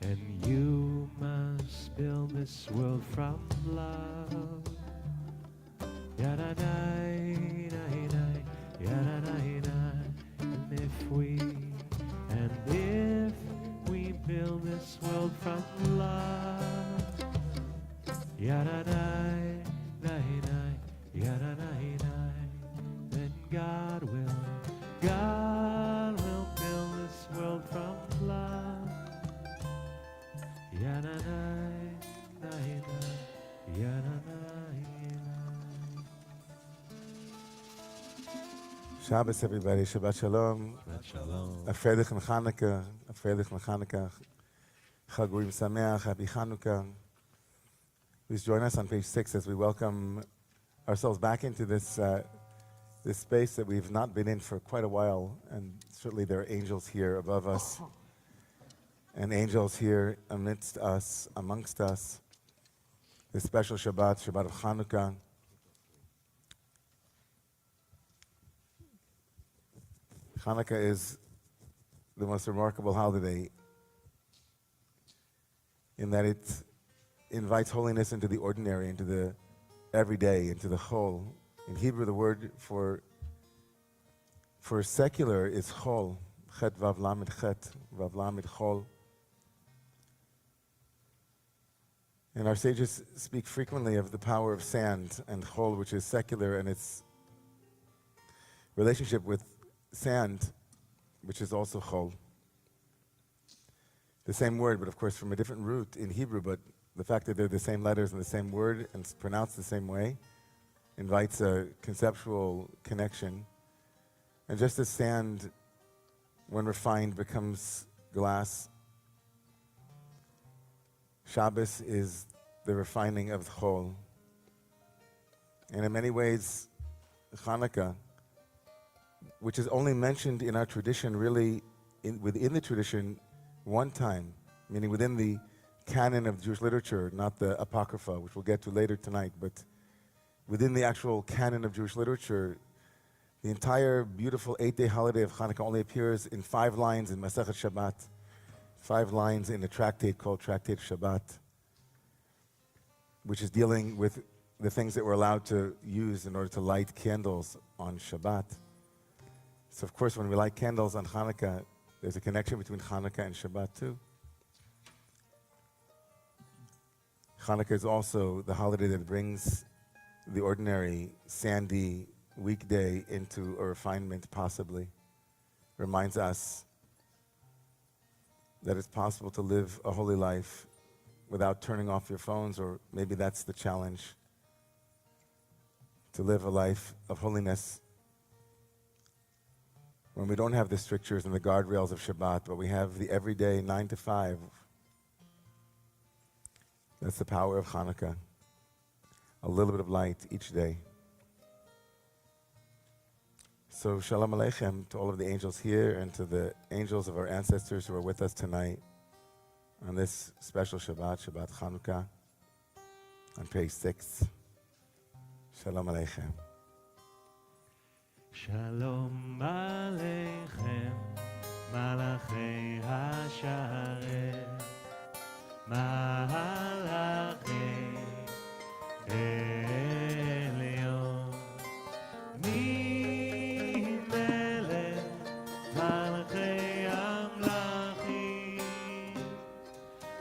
And you must build this world from love. Ya-da-dai, dai-dai, ya-da-dai-dai. And if we build this world from love, ya-da-dai, dai-dai, ya-da-dai-dai, then God will build this world from love. Ya-da-dai, dai-dai, ya-da-dai-dai. Shabbos, everybody. Shabbat Shalom. Shabbat Shalom. A Freilich and Hanukkah. A Freilich and Hanukkah. Chag Urim Sameach. Happy Hanukkah. Please join us on page 6 as we welcome ourselves back into this this space that we've not been in for quite a while. And certainly there are angels here above us. And angels here amongst us. This special Shabbat, Shabbat of Hanukkah. Hanukkah is the most remarkable holiday in that it invites holiness into the ordinary, into the everyday, into the whole. In Hebrew, the word for secular is chol, chet vav lamed chet, vav lamed chol. And our sages speak frequently of the power of sand and chol, which is secular, and its relationship with sand, which is also chol. The same word, but of course from a different root in Hebrew, but the fact that they're the same letters and the same word and it's pronounced the same way invites a conceptual connection. And just as sand, when refined, becomes glass, Shabbos is the refining of chol. And in many ways, Hanukkah, which is only mentioned in our tradition, really within the tradition, one time, meaning within the canon of Jewish literature, not the Apocrypha, which we'll get to later tonight, but within the actual canon of Jewish literature, the entire beautiful 8-day holiday of Hanukkah only appears in 5 lines in Masechet Shabbat, 5 lines in a tractate called Tractate Shabbat, which is dealing with the things that we're allowed to use in order to light candles on Shabbat. So of course, when we light candles on Hanukkah, there's a connection between Hanukkah and Shabbat too. Hanukkah is also the holiday that brings the ordinary, sandy weekday into a refinement, possibly. Reminds us that it's possible to live a holy life without turning off your phones, or maybe that's the challenge, to live a life of holiness when we don't have the strictures and the guardrails of Shabbat, but we have the everyday 9 to 5. That's the power of Hanukkah. A little bit of light each day. So Shalom Aleichem to all of the angels here and to the angels of our ancestors who are with us tonight on this special Shabbat, Shabbat Hanukkah, on page 6. Shalom Aleichem. Shalom Aleichem, Malachei HaSharet, Malachei Elyon, Melech Malachei Amlachim,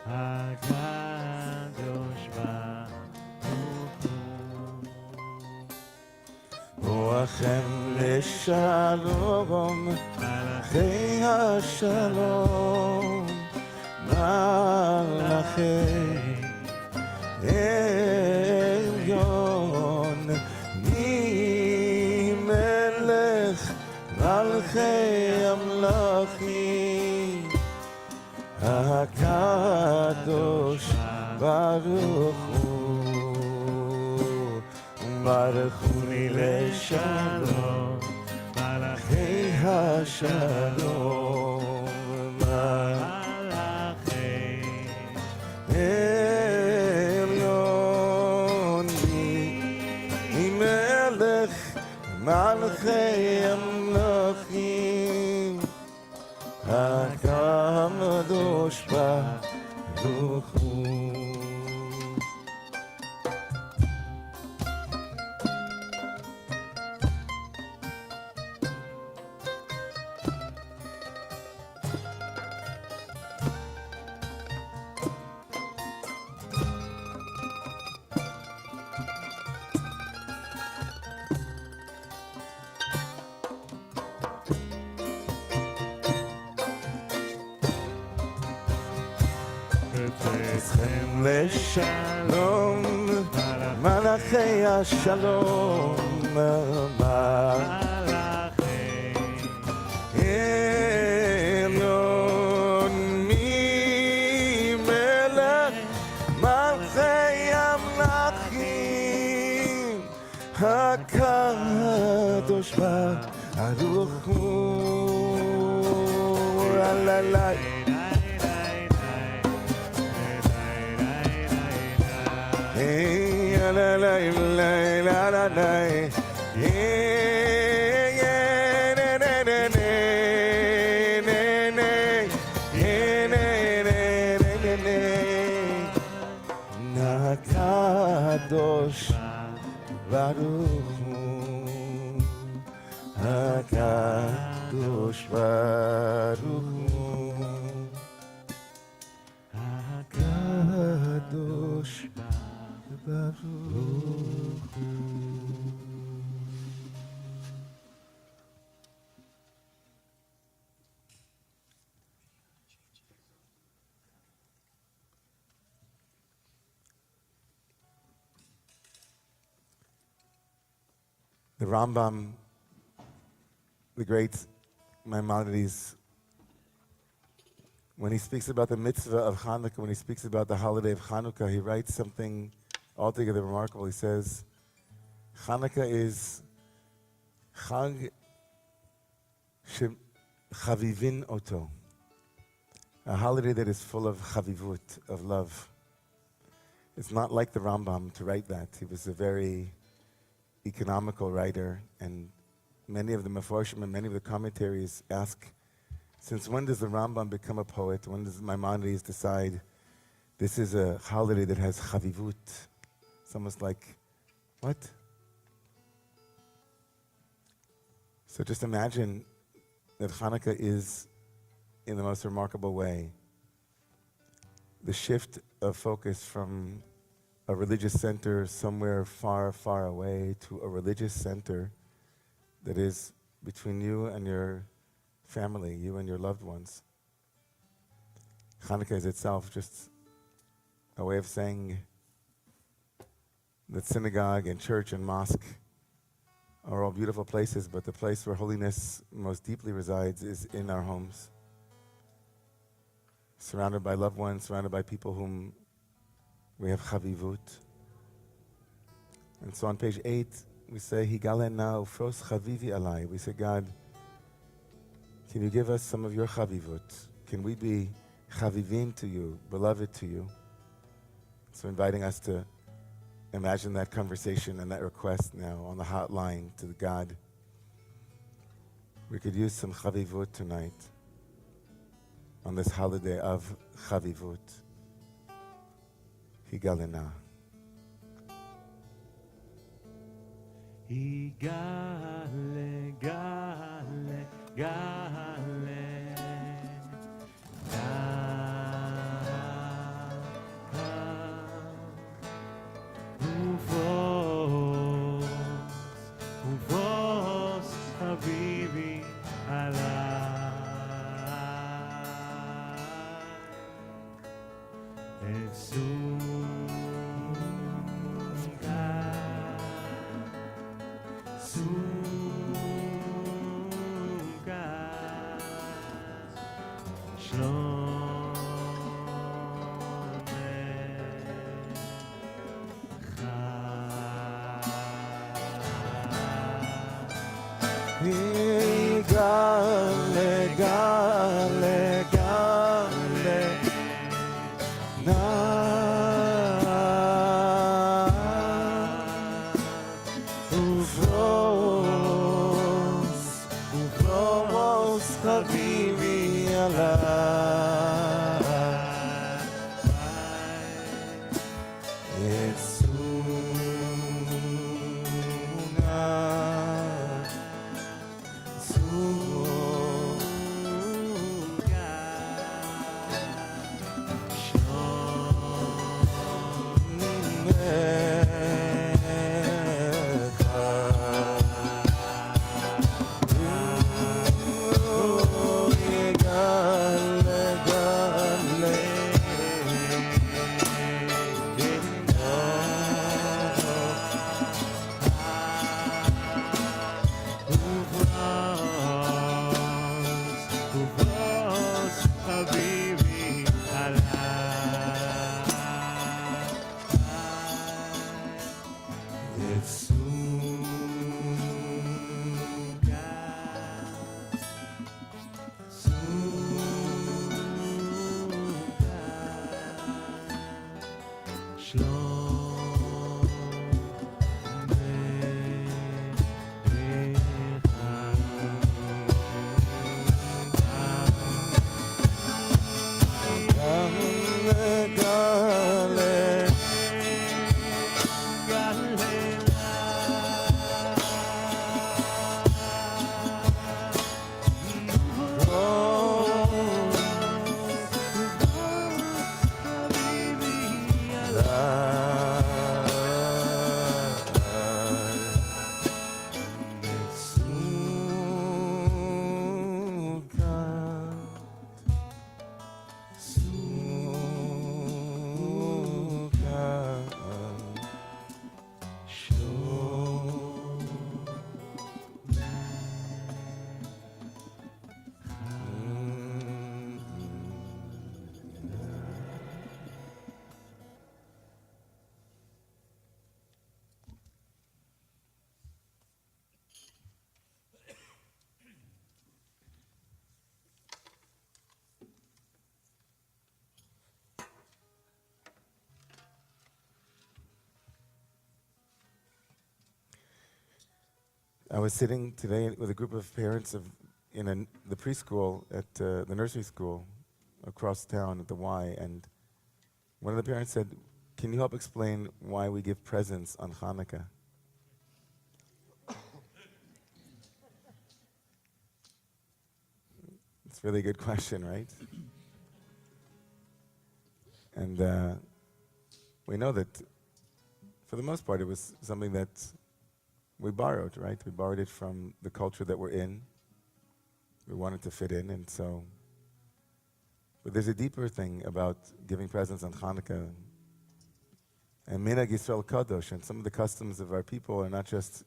HaKadosh Baruch Hu. Boachem Shalom, Malachei HaShalom, Malachei Elyon, Melech Malachei Amlachim, HaKadosh Baruch Hu. Baruch Hu Shalom, Malachei HaShalom, Malachei Elyon, Melech Malachei Amlachim, HaKadosh Baruch Hu. שלום, מלאכי השלום, עליון ממלך מלכי המלכים, הקדוש ברוך הוא, הללי. הקדוש ברוך הוא, הקדוש ברוך הוא, הקדוש ברוך הוא. The Rambam, the great Maimonides, when he speaks about the mitzvah of Hanukkah, when he speaks about the holiday of Hanukkah, he writes something altogether remarkable. He says, Hanukkah is Chag Chavivin Oto, a holiday that is full of chavivut, of love. It's not like the Rambam to write that. He was a very economical writer, and many of the Meforshim and many of the commentaries ask, since when does the Rambam become a poet? When does Maimonides decide this is a holiday that has chavivut? It's almost like, what? So just imagine that Hanukkah is, in the most remarkable way, the shift of focus from a religious center somewhere far, far away to a religious center that is between you and your family, you and your loved ones. Hanukkah is itself just a way of saying that synagogue and church and mosque are all beautiful places, but the place where holiness most deeply resides is in our homes, surrounded by loved ones, surrounded by people whom we have chavivut. And so on page 8, we say, Higalena ufros chavivi alai. We say, God, can you give us some of your chavivut? Can we be chavivin to you, beloved to you? So inviting us to imagine that conversation and that request now on the hotline to God. We could use some chavivut tonight on this holiday of chavivut. Higalena. Higale, gale, gale, ufos, habibi, alai, Gale, gale, gale, na. Ufros, habibi alai. It's I was sitting today with a group of parents in the preschool at the nursery school across town at the Y, and one of the parents said, "Can you help explain why we give presents on Hanukkah?" It's a really good question, right? And we know that, for the most part, it was something that we borrowed, right? We borrowed it from the culture that we're in. We wanted to fit in, and so... But there's a deeper thing about giving presents on Hanukkah. And Minhag Yisrael Kadosh, and some of the customs of our people are not just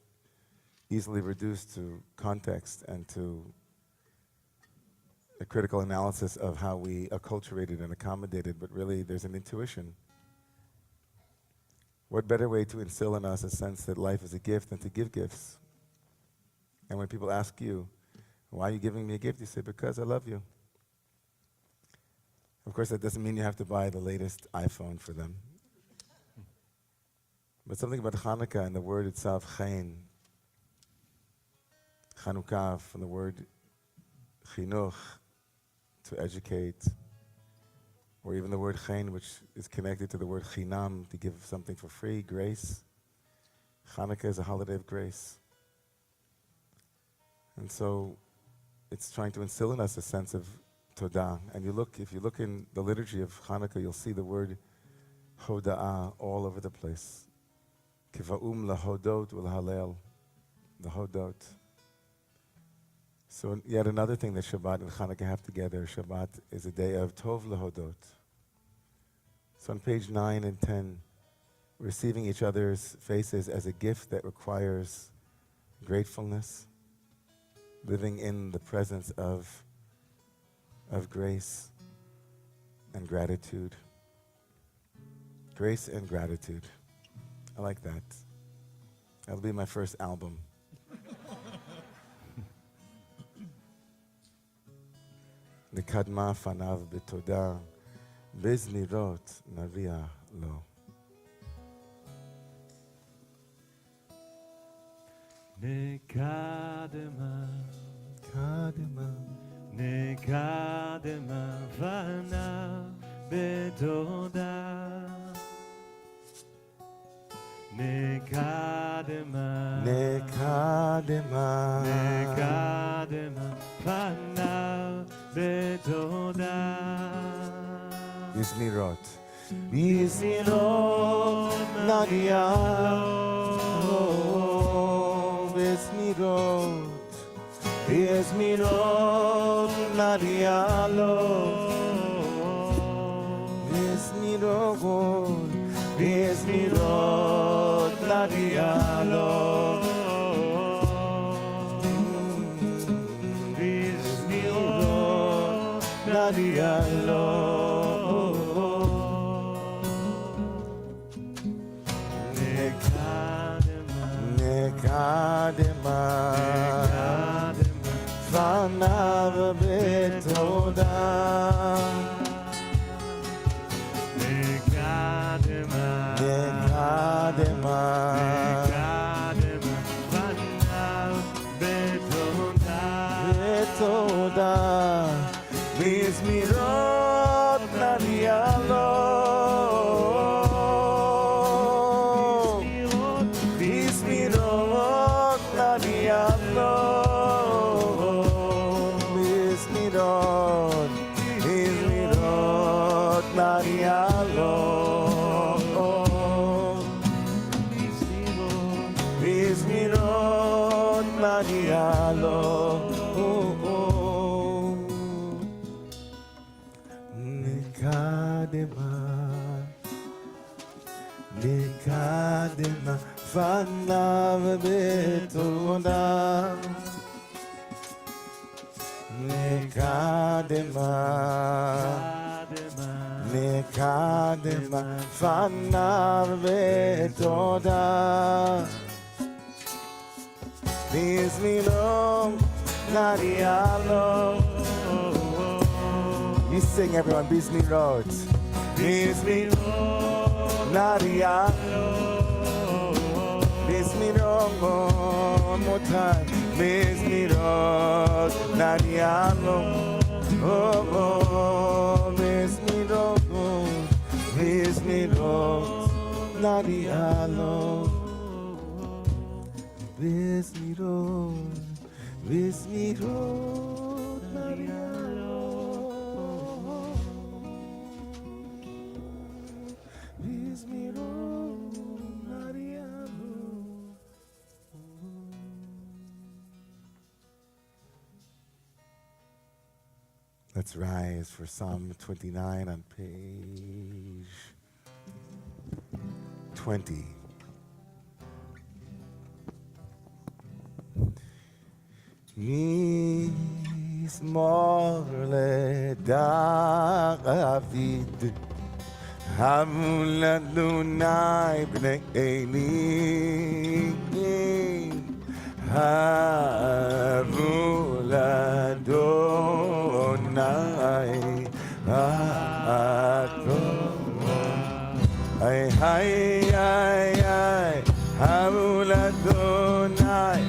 easily reduced to context and to a critical analysis of how we acculturated and accommodated, but really there's an intuition. What better way to instill in us a sense that life is a gift than to give gifts? And when people ask you, "Why are you giving me a gift?" you say, "Because I love you." Of course, that doesn't mean you have to buy the latest iPhone for them. But something about Hanukkah and the word itself, chen, Chanukah, from the word chinuch, to educate, or even the word chen, which is connected to the word chinam, to give something for free, grace. Hanukkah is a holiday of grace. And so it's trying to instill in us a sense of Todah. And if you look in the liturgy of Hanukkah, you'll see the word hoda'ah all over the place. Kiva'um lahodot ulhalel, the hodot. So yet another thing that Shabbat and Hanukkah have together, Shabbat is a day of tov lahodot. So on page 9 and 10, receiving each other's faces as a gift that requires gratefulness, living in the presence of grace and gratitude. Grace and gratitude. I like that. That'll be my first album. Nikadma fanav betodah, beznirot navia lo. Nekadema, Kadima. Nekadema fanav betodah. Nekadema, Nekadema. Nekadema fanav betodah. Biznirot. Biznirot nadialo. Biznirot. Biznirot nadialo. Biznirot. Biznirot nadialo. Biznirot nadialo. Nekadema fanav betodah. Nekadema, Nekadema fanav betodah. betodah. Bizmirot nadialo. Bizmirot nadialo. Bizmirot. Bizmirot nadialo. Bizmirot nadialo. Nekadema, Nekadema, fanav betodah. Nekadema, Nekadema, fanav betodah. Bizmirot nadialo. You sing, everyone. Bizmirot. Bizmirot nadialo. Bizmirot one more time. Mizmirot Nadialo. Mizmirot Nadialo. Mizmirot Nadialo. Let's rise for Psalm 29 on page 20. Mizmor leDavid, havu l'Adonai b'nei Eli, havu l'Adonai Ay, ay, ay, ay, havu l'Adonai,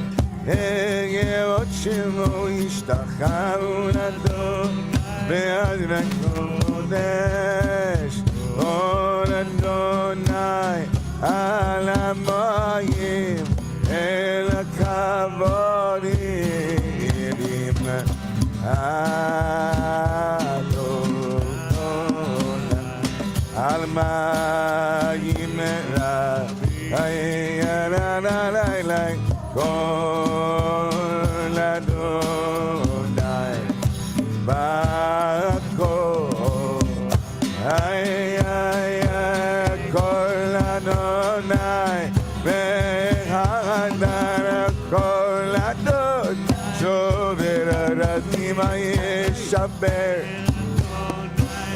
Yeot shemo yishtachavu l'Adonai, be'adrak kodesh, ol Adonai, al hamayim, el hakavodim, Adonai, al mayim ay, kol Adonai, bakol, ay, kol Adonai, behadar kol Adonai, shover aradim yeshaber,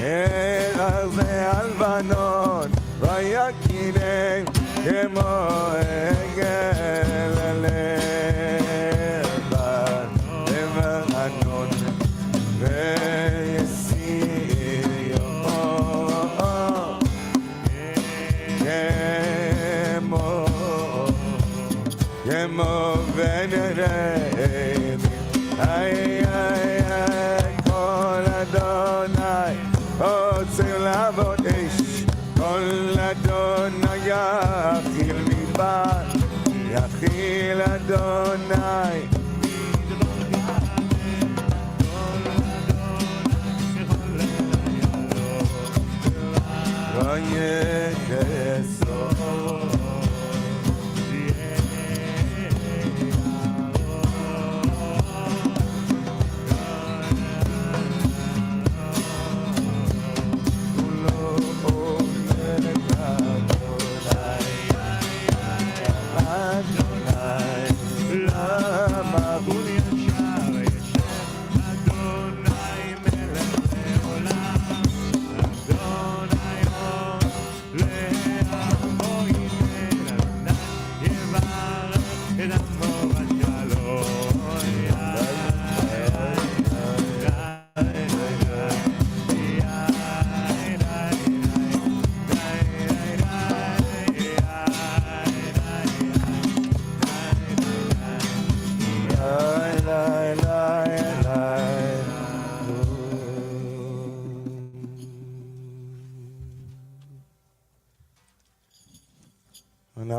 Eze albanon, vayakinem, kemo egel levan, levanon, veyesir kemo venerem, ay, kol Adonai, רוצים לעבוד אש, כל אדוני יאכיל מדבר, יאכיל אדוני. לא יחסור.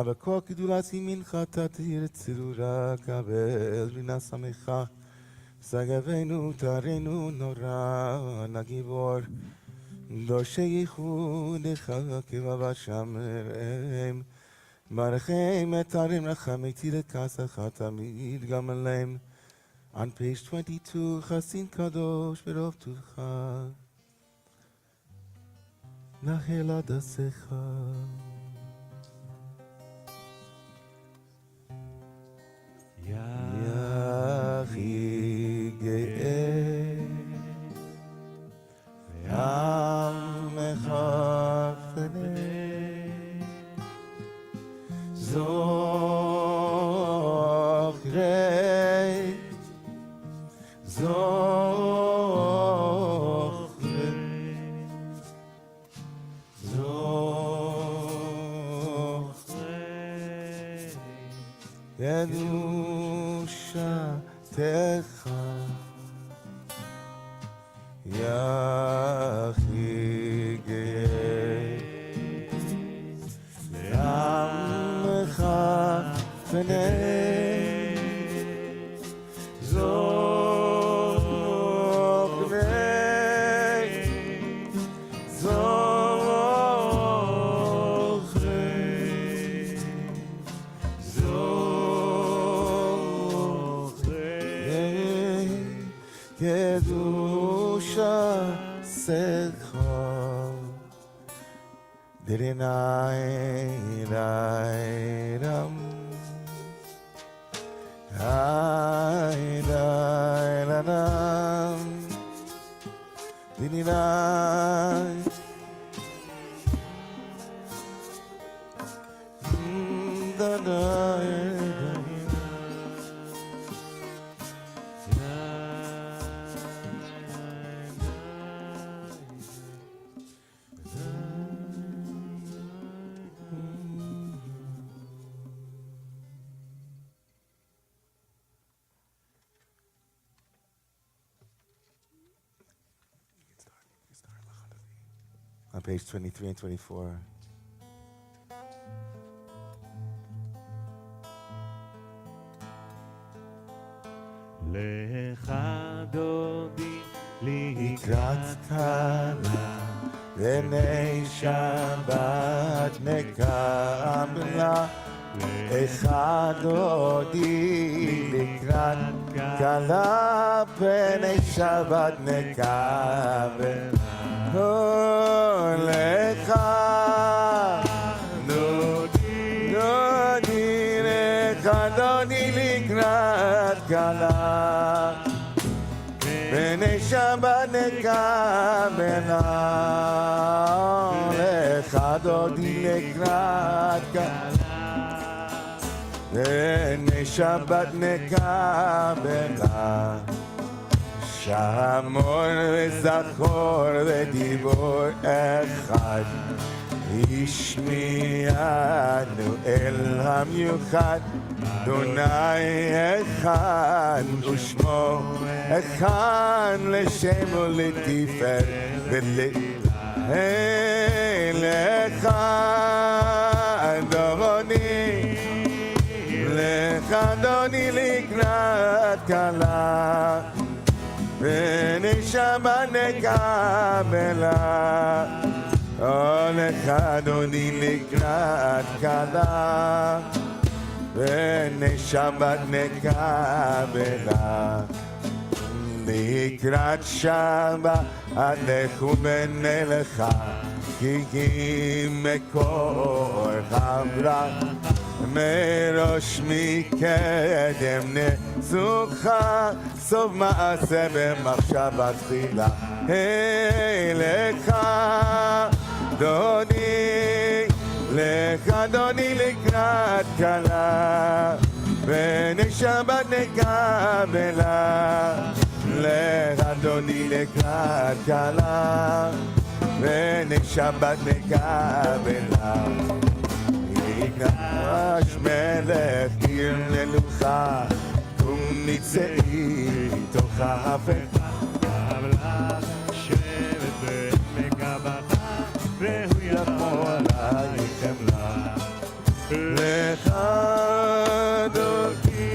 בכל גדולת ימינך תתיר צרורה, קבל בינה שמחה, שגבנו תרנו נורא, נגיבור, דורשי ייחודך כבבת שמרם, ברכם אתרים רחמי תירקסך תמיד גם עליהם. On page 22, חסין קדוש ברוב טובך, נחל עד עשיך. יחי גאה ועמך פנה זוכרי קדושתך יכי גאה לעמך פני on page 23 and 24. לך דודי לקראת כלה, בני שבת נקבלה. לך דודי לקראת כלה, בני שבת נקבלה. לך דודי, דודי, לך דודי לקראת כלה, בני שבת נקבלה. לך דודי לקראת כלה, בני שבת נקבלה. שמור וזכור ודיבור אחד, השמיענו אל המיוחד. אדוני אחד ושמו אחד, לשם ולתפארת לך אדוני, לך אדוני לקראת כלה, בני שבת נקבלה. לך אדוני לקראת כלה, בני שבת נקבלה. לקראת שבת לכו ונלכה, כי מקור הברכה, מראש מקדם נצוחה, סוף מעשה במחשבה תחילה. לך אדוני, לך אדוני לקראת כלה, בני שבת נקבלה. לך אדוני לקראת כלה, בני שבת נקבלה. יקרש מלך עיר ללוחה, קום נצאי מתוך ההפכה. שבט במקבך, והוא יבוא עלייך חמלה. לך אדוני,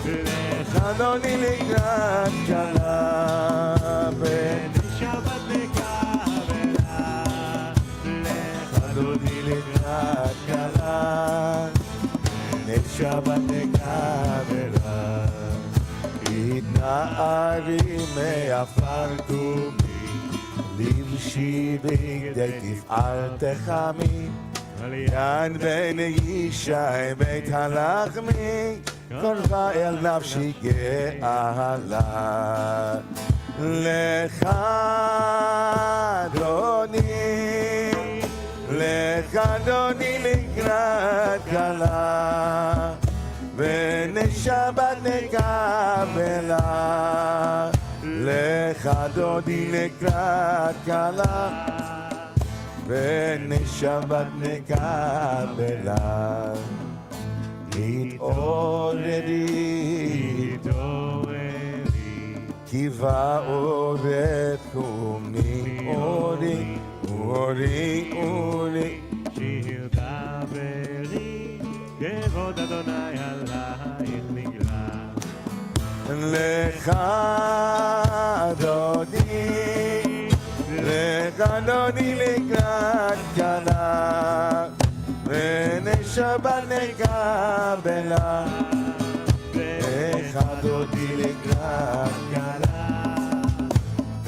לך אדוני לקראת כלה, בני שבת נקבלה. לך אדוני לקראת כלה, בני שבת נקבלה. התנערי מעפר קומי, לבשי בגדי תפארתך עמי. יד בני ישי בית הלחמי, קולך אל נפשי גאלה. לך אדוני, לך אדוני לקראת כלה, בני שבת נקבלה. לך אדוני לקראת כלה, בני שבת נקבלה. התעוררי, כי באורך ומאורי, אורי, אורי. שיר דברי, כבוד אדוני עלייך נגלה. לך אדוני, לך אדוני לקראת כלה, ונשבת נקבלה. לך אדוני לקראת כלה,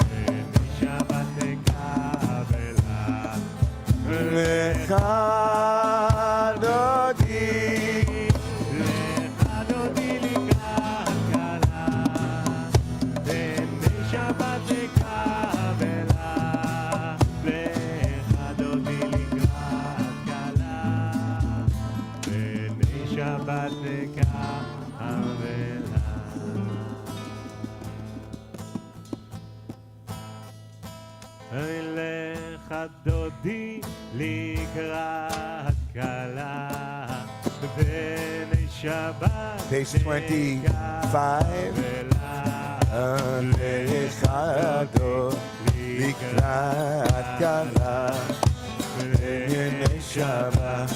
ונשבת נקבלה. לך אדוני, לך אדוני לקראת כלה, ונשבת נקבלה. לך אדוני לקראת כלה, ונשבת נקבלה. לך דודי לקראת כלה, ונשבת page 25. לך אדוני לקראת כלה, ונשבת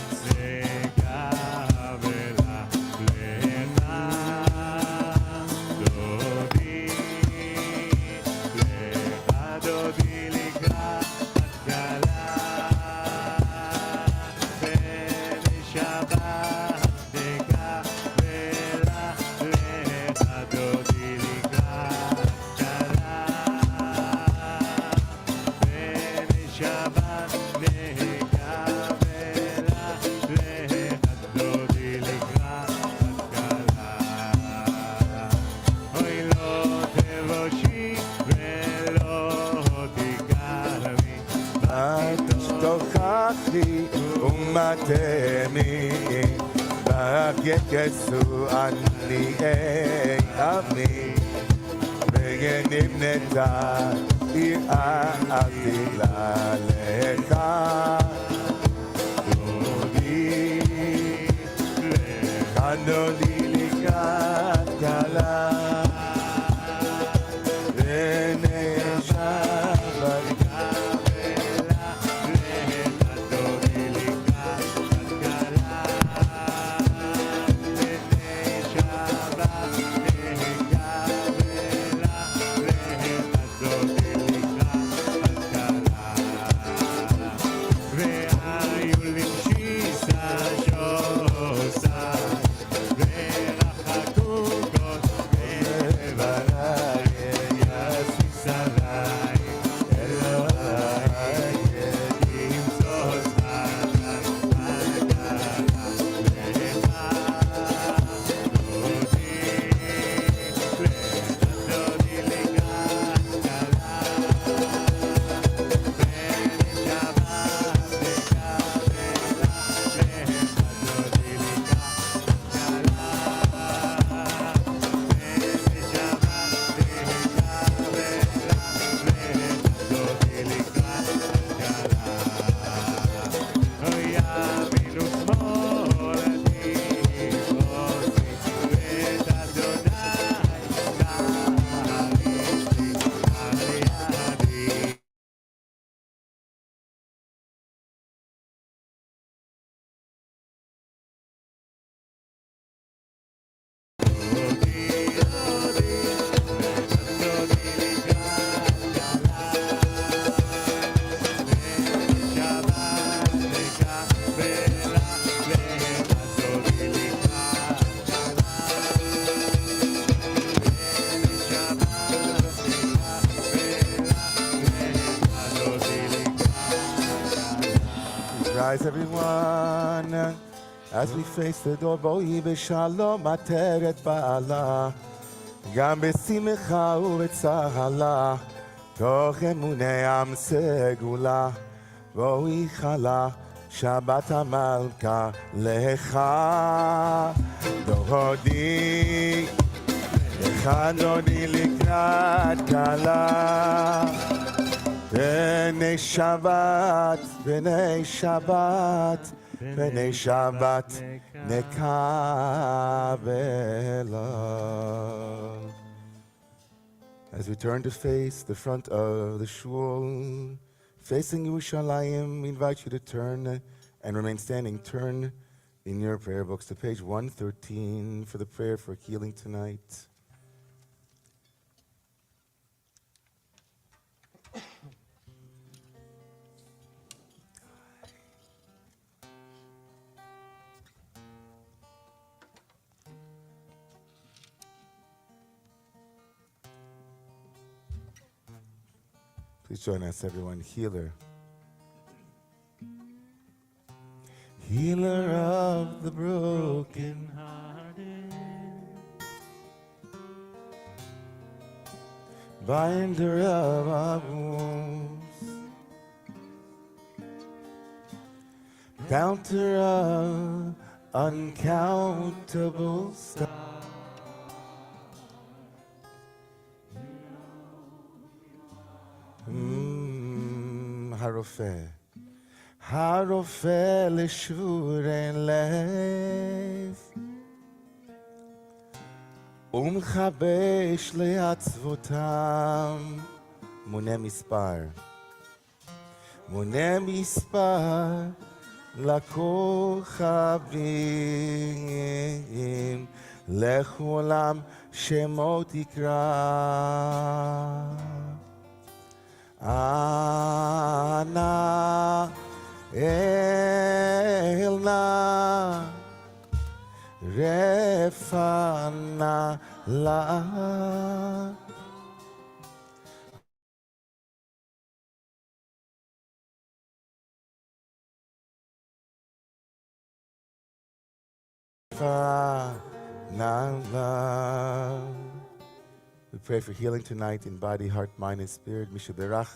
ומתמי בגקסו אני עמי ונבנתה עיר עתילה לך דודי, לך דודי לקראת כלה, ונשבת Rise everyone, as we face the door, בואי בשלום עטרת בעלה, גם בשמחה ובצהלה, תוך אמוני עם סגולה, בואי חלה, שבת המלכה לך, דודי, לך דודי לקראת כלה, בני שבת, בני שבת, B'nei Shabbat nekabela. As we turn to face the front of the shul, facing Yerushalayim, we invite you to turn and remain standing. Turn in your prayer books to page 113 for the prayer for healing tonight. Please join us, everyone. Healer. Healer of the broken, Hearted, binder of our wounds, counter of uncountable stars. הרופא, הרופא לשבורי לב, ומחבש לעצבותם, מונה מספר לכוכבים, לכולם שמות יקרא. אנא אל נא רפנה לה. We pray for healing tonight in body, heart, mind, and spirit. Mishaberach.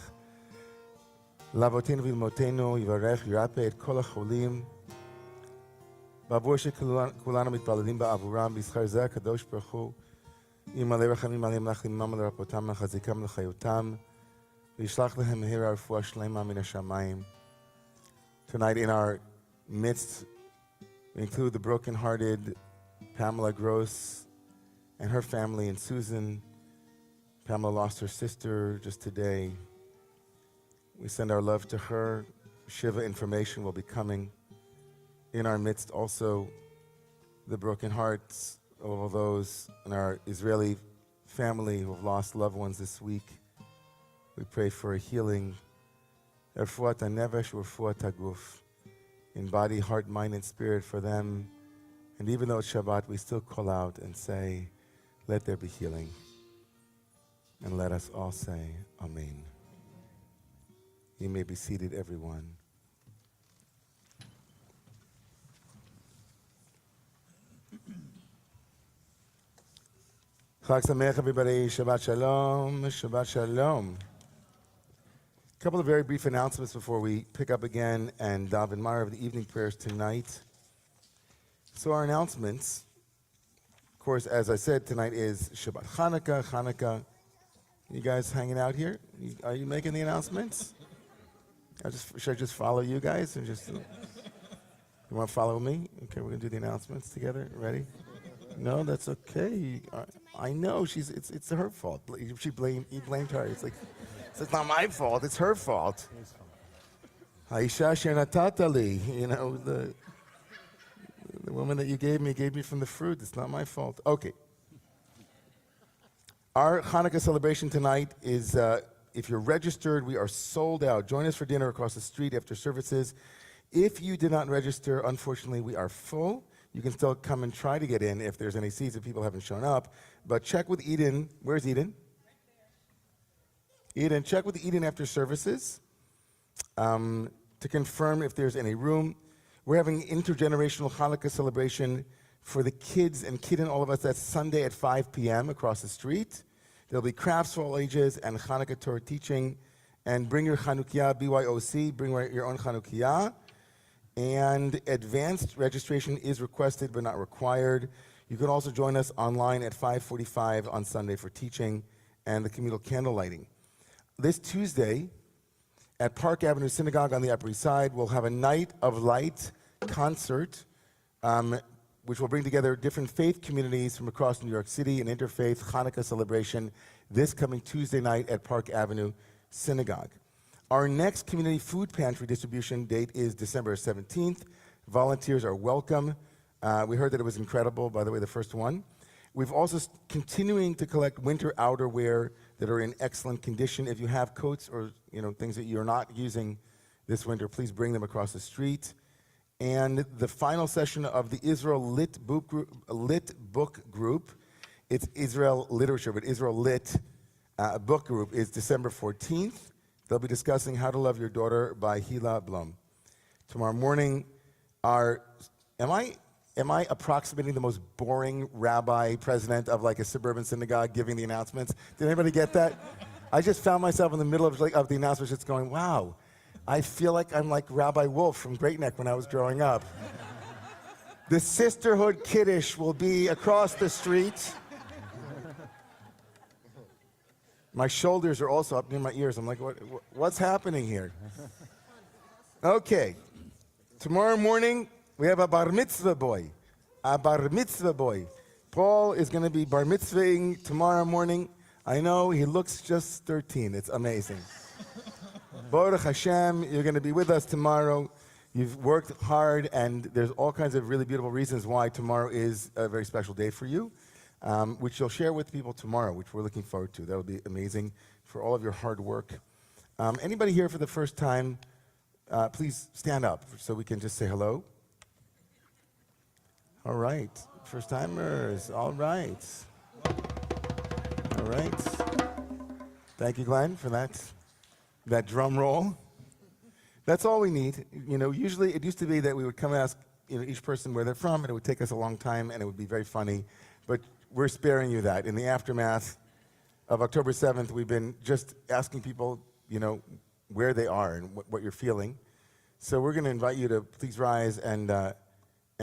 Lavotenu vilmotenu yivarech yirape et kol hacholim. בעבור שכולנו מתפללים בעבורם, בזכר זה הקדוש ברוך הוא, ימלא רחמים עליהם להחלימם ולרפאותם, לחזיקם לחיותם, וישלח להם מהרה רפואה שלמה מן השמיים. Tonight in our midst, we include the broken-hearted Pamela Gross and her family and Susan. Pamela lost her sister just today. We send our love to her. Shiva information will be coming. In our midst also, the broken hearts of all those in our Israeli family who have lost loved ones this week. We pray for a healing. Refuat hanevesh u'refuat haguf. In body, heart, mind, and spirit for them. And even though it's Shabbat, we still call out and say, let there be healing. And let us all say, Amen. You may be seated, everyone. Chag Sameach, everybody. Shabbat Shalom. Shabbat Shalom. A couple of very brief announcements before we pick up again and daven Marav of the evening prayers tonight. So our announcements, of course, as I said, tonight is Shabbat Hanukkah. Hanukkah. You guys hanging out here? Are you making the announcements? Should I just follow you guys and just? You want to follow me? Okay, we're gonna do the announcements together. Ready? No, that's okay. I know it's her fault. He blamed her. It's not my fault. It's her fault. Haisha shenatatali. You know the woman that you gave me from the fruit. It's not my fault. Okay. Our Hanukkah celebration tonight is, if you're registered, we are sold out. Join us for dinner across the street after services. If you did not register, unfortunately, we are full. You can still come and try to get in if there's any seats if people haven't shown up. But check with Eden. Where's Eden? Right Eden, check with Eden after services to confirm if there's any room. We're having intergenerational Hanukkah celebration for the kids and kid and all of us. That's Sunday at 5 p.m. across the street. There'll be crafts for all ages and Hanukkah Torah teaching. And bring your Chanukiah, BYOC, bring your own Chanukiah. And advanced registration is requested but not required. You can also join us online at 5:45 on Sunday for teaching and the communal candle lighting. This Tuesday at Park Avenue Synagogue on the Upper East Side, we'll have a night of light concert, which will bring together different faith communities from across New York City, an interfaith Hanukkah celebration this coming Tuesday night at Park Avenue Synagogue. Our next community food pantry distribution date is December 17th. Volunteers are welcome. We heard that it was incredible, by the way, the first one. We've also continuing to collect winter outerwear that are in excellent condition. If you have coats or things that you're not using this winter, please bring them across the street. And the final session of the Israel Lit Book Group, it's Israel Literature, but Israel Lit Book Group is December 14th. They'll be discussing How to Love Your Daughter by Hila Blum. Tomorrow morning, am I approximating the most boring rabbi president of like a suburban synagogue giving the announcements? Did anybody get that? I just found myself in the middle of the announcements just going, wow, I feel like I'm like Rabbi Wolf from Great Neck when I was growing up. The Sisterhood Kaddish will be across the street. My shoulders are also up near my ears. I'm like, what's happening here? Okay. Tomorrow morning, we have a bar mitzvah boy. A bar mitzvah boy. Paul is going to be bar mitzvahing tomorrow morning. I know, he looks just 13. It's amazing. Baruch Hashem, you're going to be with us tomorrow. You've worked hard, and there's all kinds of really beautiful reasons why tomorrow is a very special day for you, which you'll share with people tomorrow, which we're looking forward to. That'll be amazing for all of your hard work. Anybody here for the first time, please stand up so we can just say hello. All right. First-timers. All right. All right. Thank you, Glenn, for that drum roll. That's all we need. Usually it used to be that we would come and ask each person where they're from, and it would take us a long time, and it would be very funny. But we're sparing you that. In the aftermath of October 7th, we've been just asking people, where they are and what you're feeling. So we're going to invite you to please rise and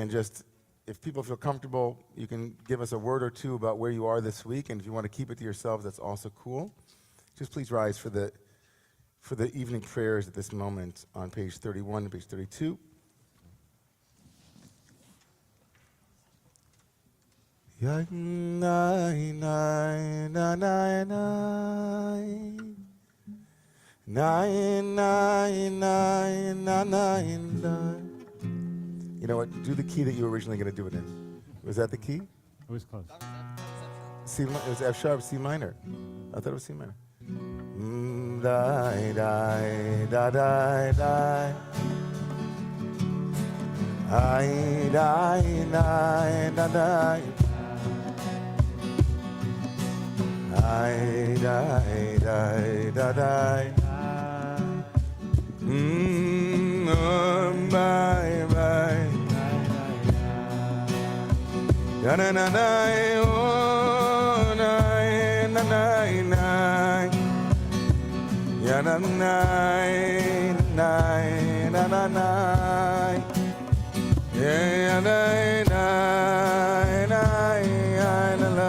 just, if people feel comfortable, you can give us a word or two about where you are this week. And if you want to keep it to yourselves, that's also cool. Just please rise for the evening prayers at this moment on page 31 and page 32. You know what? Do the key that you were originally going to do it in. Was that the key? It was close. It was F sharp, C minor. I thought it was C minor. Die, die, da, die, die. I die, die, da, die. I die, die, da, die. Bye, bye. Na na na na, oh na na na na. Ya na na na na na na. Ya na na na na na.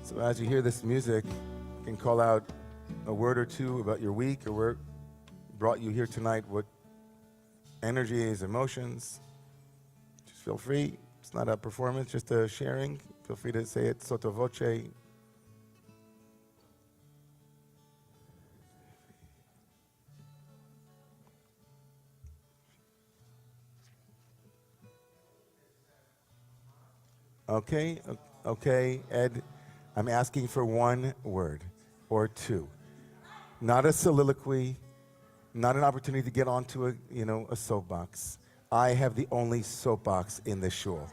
So as you hear this music, you can call out a word or two about your week or where brought you here tonight, what energies, emotions. Just feel free. It's not a performance, just a sharing. Feel free to say it sotto voce. Okay, Ed, I'm asking for one word or two. Not a soliloquy, not an opportunity to get onto a soapbox. I have the only soapbox in this shul.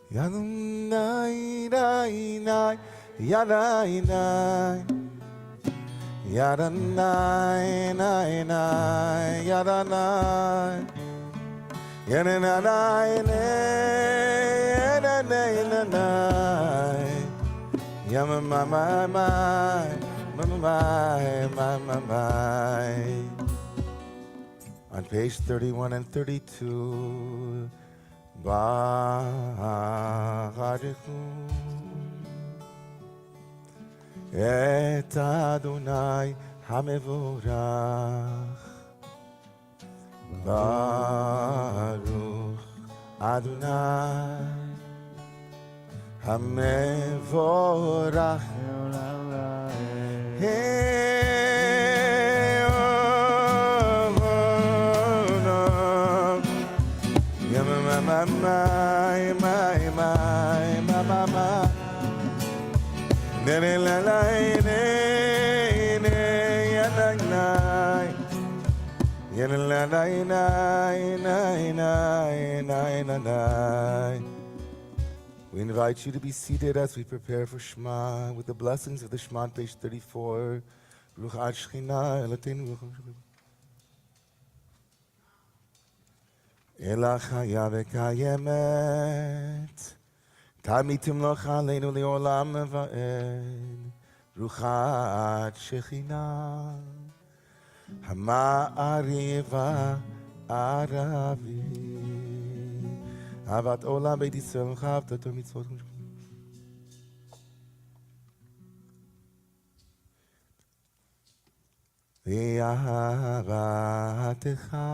Yadai nai, yadai nai, Yadanai, nai, nai, yadanai. Yadanai, yadanai, yadanai. Yamamai, mamamai, mamamai. On page 31 and 32. Ba'arichu et Adonai hamevorach. Baruch Adonai hamevorach. My, my, my, my, my, my. Ne la la ne ne ya na na. Ya la la na na na na na. We invite you to be seated as we prepare for Shema with the blessings of the Shema on page 34. Ruach ad Shechina Eloteinu. Ela chaya v'kayemet, Tamid timloch aleinu le'olam va'ed, Ruchat Shechina, Hama'ariva Aravi, Avat olam beit Yisrael v'chavta tor mitzvot. V'yahavatecha.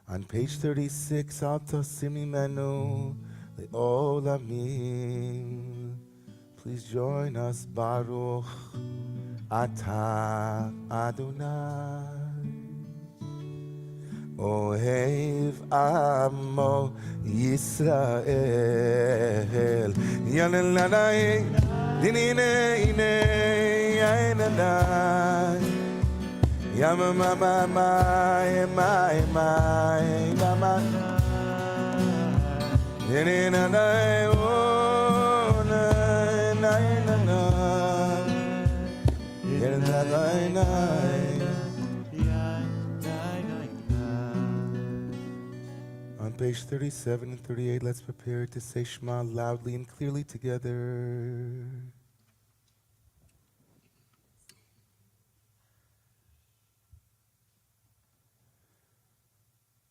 On page 36, Al Tosim Imenu Le'olamim. Please join us, Baruch Atah Adonai. Ohev Amo Yisrael. Yanelladai, Dinine Ine Yainadai. Yama mama my my my mama. Nina na oh na na na na. Nina na na. On page 37 and 38, let's prepare to say Shema loudly and clearly together.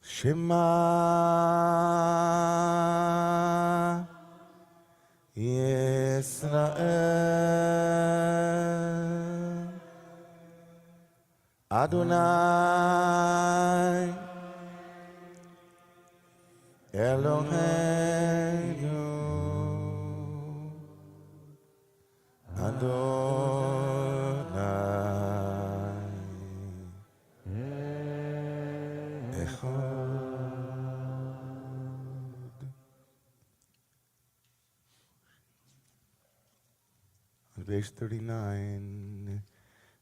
Shema Yisrael Adonai Eloheinu Adonai Echad. On page 39.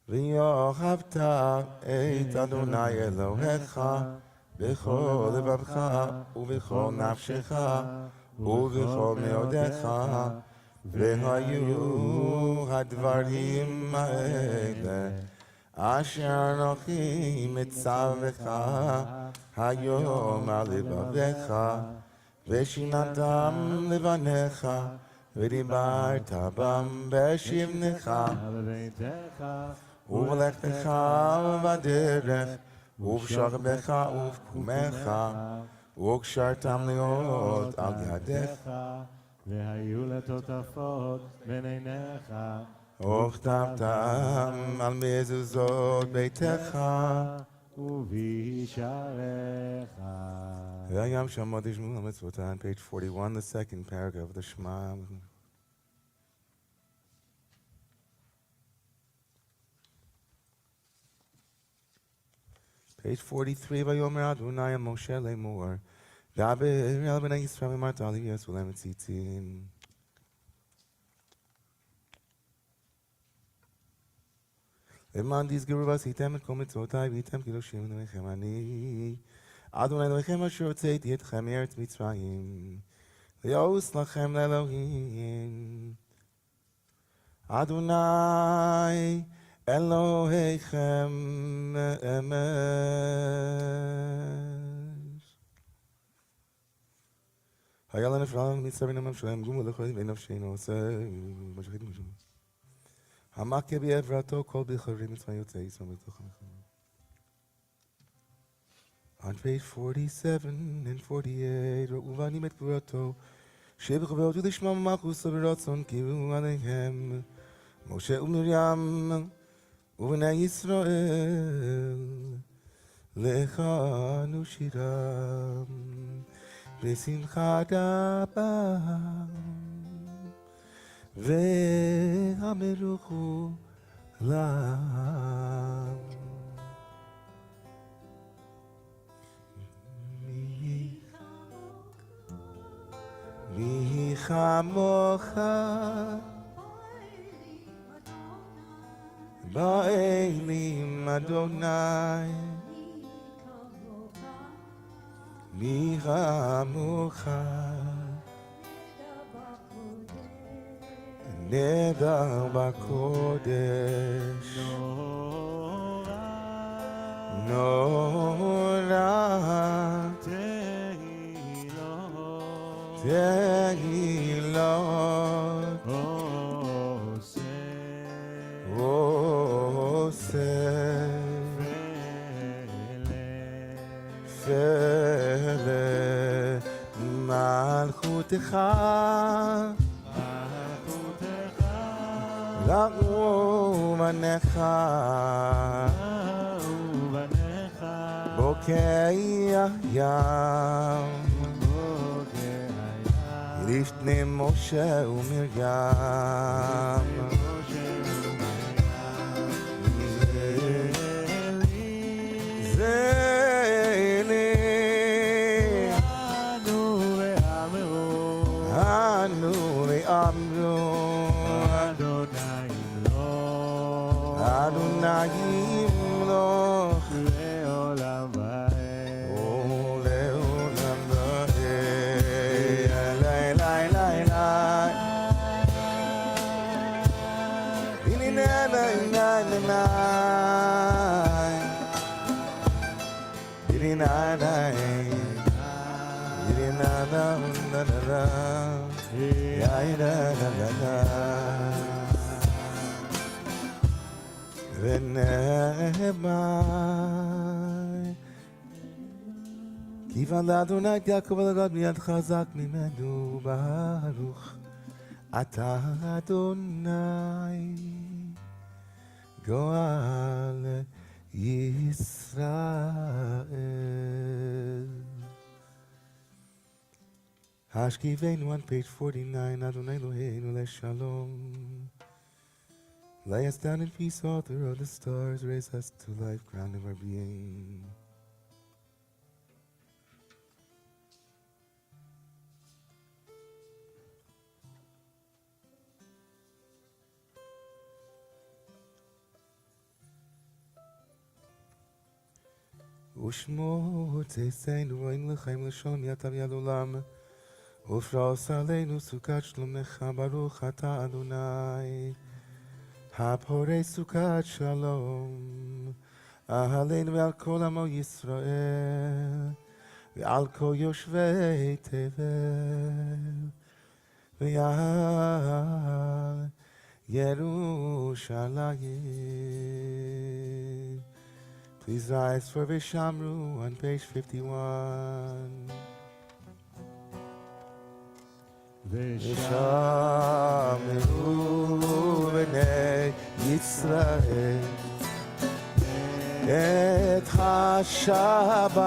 V'yohavta et Adonai Elohecha b'chol levavecha u'b'chol nafshecha u'b'chol meodecha v'hayu hadvarim ha'ele asher anochi mitzavecha hayom al levavecha v'shinatam levanecha v'dibarta bam b'shivnecha ובלכתך ובדרך ובשכבך ובקומך וקשרתם להיות על ידיך והיו לטוטפות בין עיניך וכתבתם על מזוזות ביתך ובישעריך. וים שמות ישמעו למצוותיי. On page 41, the second paragraph of the Shema. Page 43, Vayomer Adonai Moshe Lemor, Daber el bnei Yisrael v'marta li Yisrael mitzitzin. למען תסגרו ועשיתם את כל מצוותיי והייתם קדושים לפניכם אני אדוני אלוהיכם אשר הוצאתי אתכם מארץ מצרים לעוס לכם לאלוהים Adonai Elohechem emes. Hayal nefran mitzvah nam shalem gum lechoy venafshino se mashachit mishum. Hamak bi evrato kol bicharim mitzvah yotzei yisrael b'tocham. On page 47 and 48, Uvani met Purato, Shebechvel to the Shma Makus of Ratson, Kivu Alehem, Moshe Umiriam, Uvana Yisrael, Lecha Nushiram, Besimcha Dabam, Ve'ameruchu Lam. Mi chamocha ba'elim Adonai mi chamocha neda b'kodesh nora Tehilot Fele Malchutecha La'uvanecha Bokei Yam Lifnei Moshe u'Miriam Ze'eli Anu ve'amru Adonai Yimloch Le'olam Kivan l'Adonai Yaakov Elad miyad chazak mimenu baruch Ata Adonai Goal Yisrael. Hashkivenu on page 49, Adonai Eloheinu leShalom. Lay us down in peace, author of the stars, raise us to life, ground of our being. ושמו תעשינו ואין לחיים לשון יתב יד עולם ופרוס עלינו סוכת שלומך ברוך אתה אדוני הפורש סוכת שלום עלינו ועל כל עמו ישראל ועל כל יושבי תבל ועל ירושלים. Please rise for Vishamru on page 51. Vishamru b'nei Yisrael et ha-Shabbat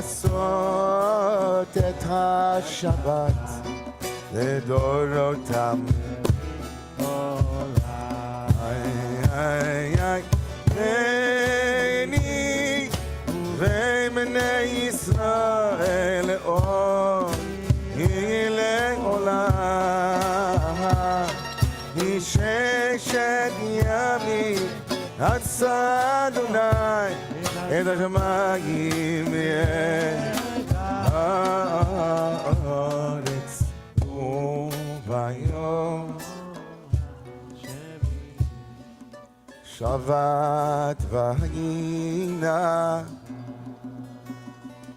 לעשות את השבת לדורותם. בני ובני ישראל אור לעולם מששת ימים עשה אדוני את השמיים ואת הארץ Shabbat v'hayina.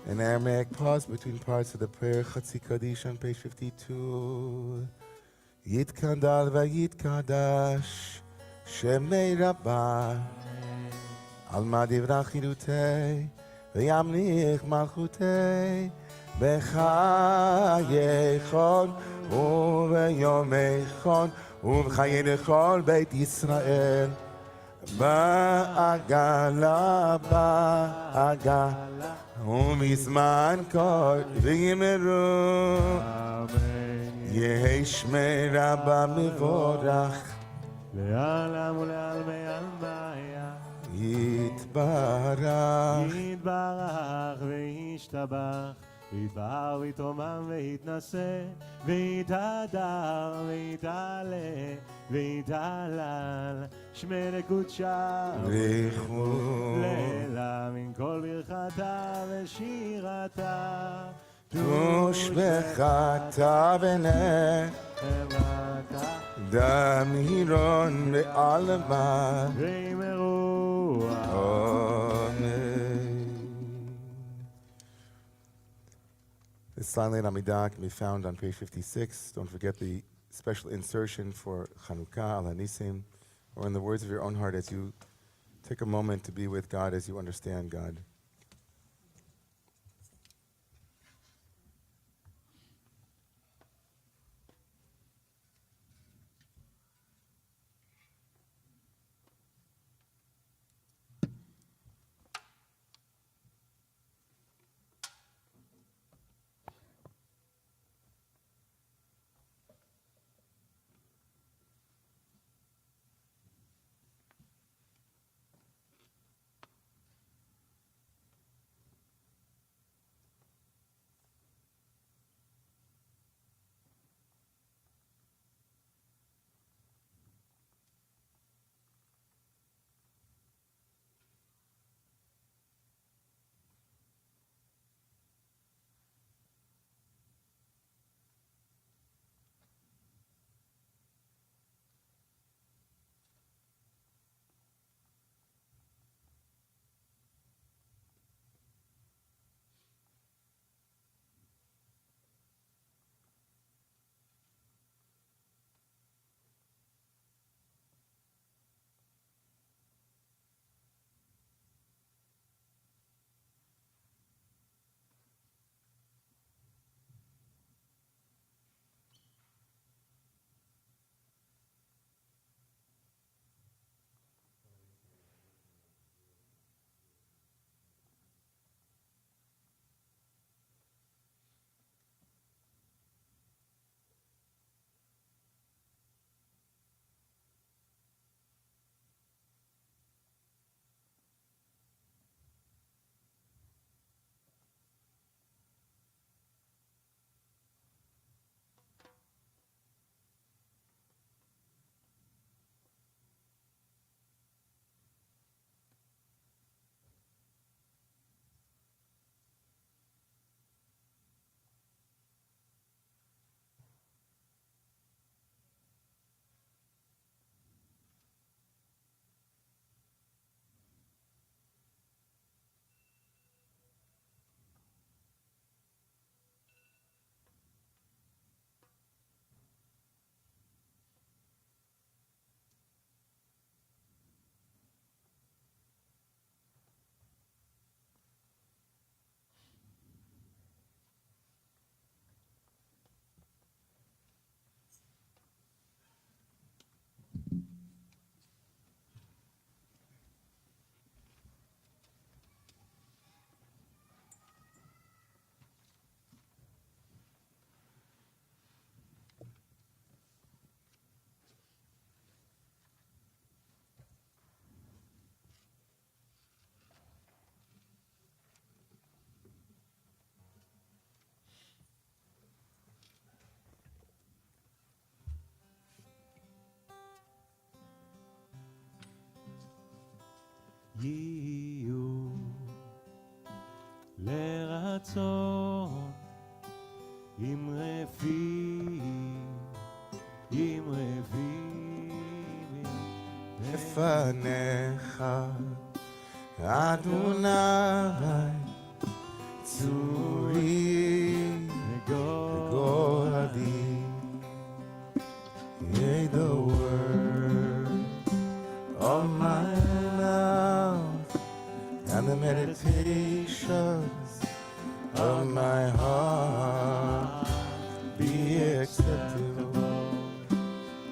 An Aramaic pause between parts of the prayer, Chatzi Kaddish on page 52. Yitkadal v'yitkadash, Shemei Rabbah, Alma divrach chilutei, v'yamlich malchutei, b'chayechon u'v'yomechon, u'v'chayei lechol Beit Yisrael, ba'agala, ba'agala, ומזמן כל וימרו יהי שמי רבה מבורך לעולם ולעלמי עלמיה יתברך יתברך וישתבח יתבהר ויתרומם ויתנשא ויתהדר ויתעלה ויתהלל שמי לקודשה לילה מן כל ברכתה ושירתה תושבחתה חברתה דמירון בעלמה וימרו Amen. The silent Amidah can be found on page 56. Don't forget the special insertion for Hanukkah, Al Hanisim, or in the words of your own heart as you take a moment to be with God as you understand God. יהיו לרצון עם רפים Lefanecha Adonai Tzuri Goradi. Yea, the word of my mouth and the meditations of my heart be acceptable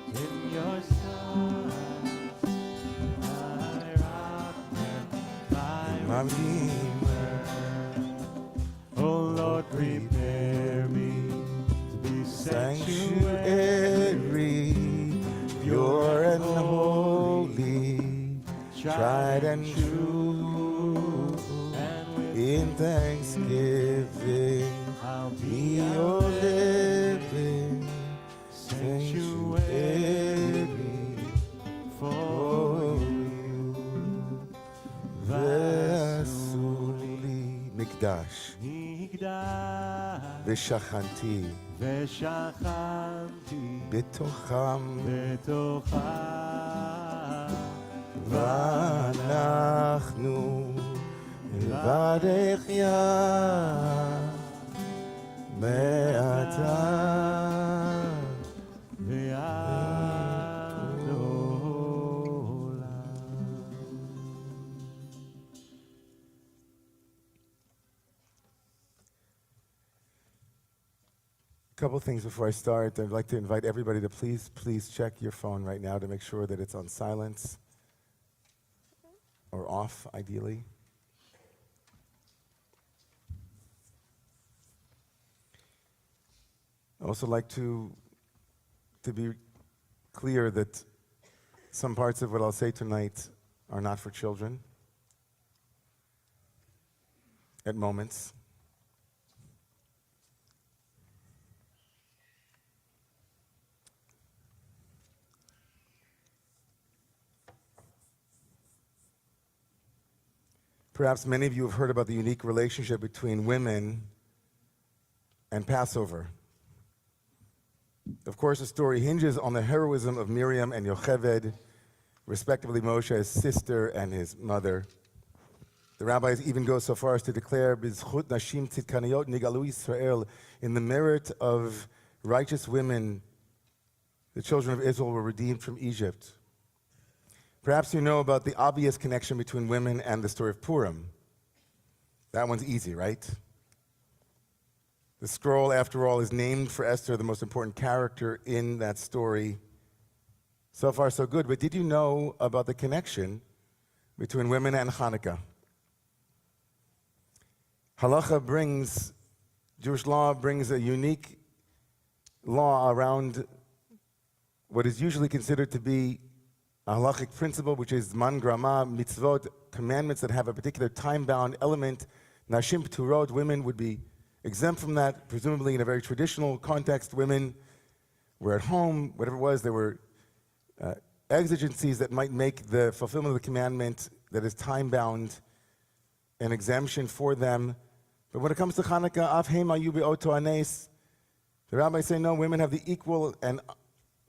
in your sight, my rock and my my Redeemer. Oh Lord, prepare me to be Sanctuary, pure and holy, tried and true. and In thanksgiving, I'll be your living sanctuary for you. Vasuli Mikdash V'shachanti ושכנתי Betocham בתוכה V'anachnu V'arech Yah Me'ata ועד עולם. A couple things before I start. I'd like to invite everybody to please check your phone right now to make sure that it's on silence or off, ideally. I'd also like to be clear that some parts of what I'll say tonight are not for children at moments. Perhaps many of you have heard about the unique relationship between women and Passover. Of course, the story hinges on the heroism of Miriam and Yocheved, respectively Moshe's sister and his mother. The rabbis even go so far as to declare, "B'zchut nashim tzidkaniyot nigalu Yisrael," in the merit of righteous women, the children of Israel were redeemed from Egypt. Perhaps you know about the obvious connection between women and the story of Purim. That one's easy, right? The scroll, after all, is named for Esther, the most important character in that story. So far, so good. But did you know about the connection between women and Hanukkah? Jewish law brings a unique law around what is usually considered to be a halachic principle, which is man grama, mitzvot, commandments that have a particular time-bound element. Nashim p'turot, women would be exempt from that, presumably in a very traditional context. Women were at home, whatever it was, there were exigencies that might make the fulfillment of the commandment that is time-bound an exemption for them. But when it comes to Hanukkah, af heim ayu be'oto anes, the rabbis say no, women have the equal and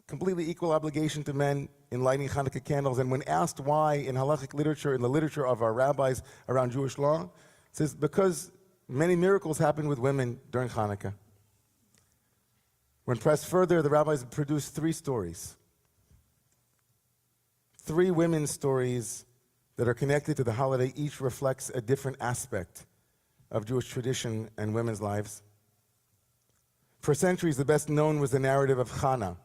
completely equal obligation to men in lighting Hanukkah candles. And when asked why in halachic literature, in the literature of our rabbis around Jewish law, it says because many miracles happen with women during Hanukkah. When pressed further, the rabbis produced three stories. Three women's stories that are connected to the holiday. Each reflects a different aspect of Jewish tradition and women's lives. For centuries, the best known was the narrative of Hannah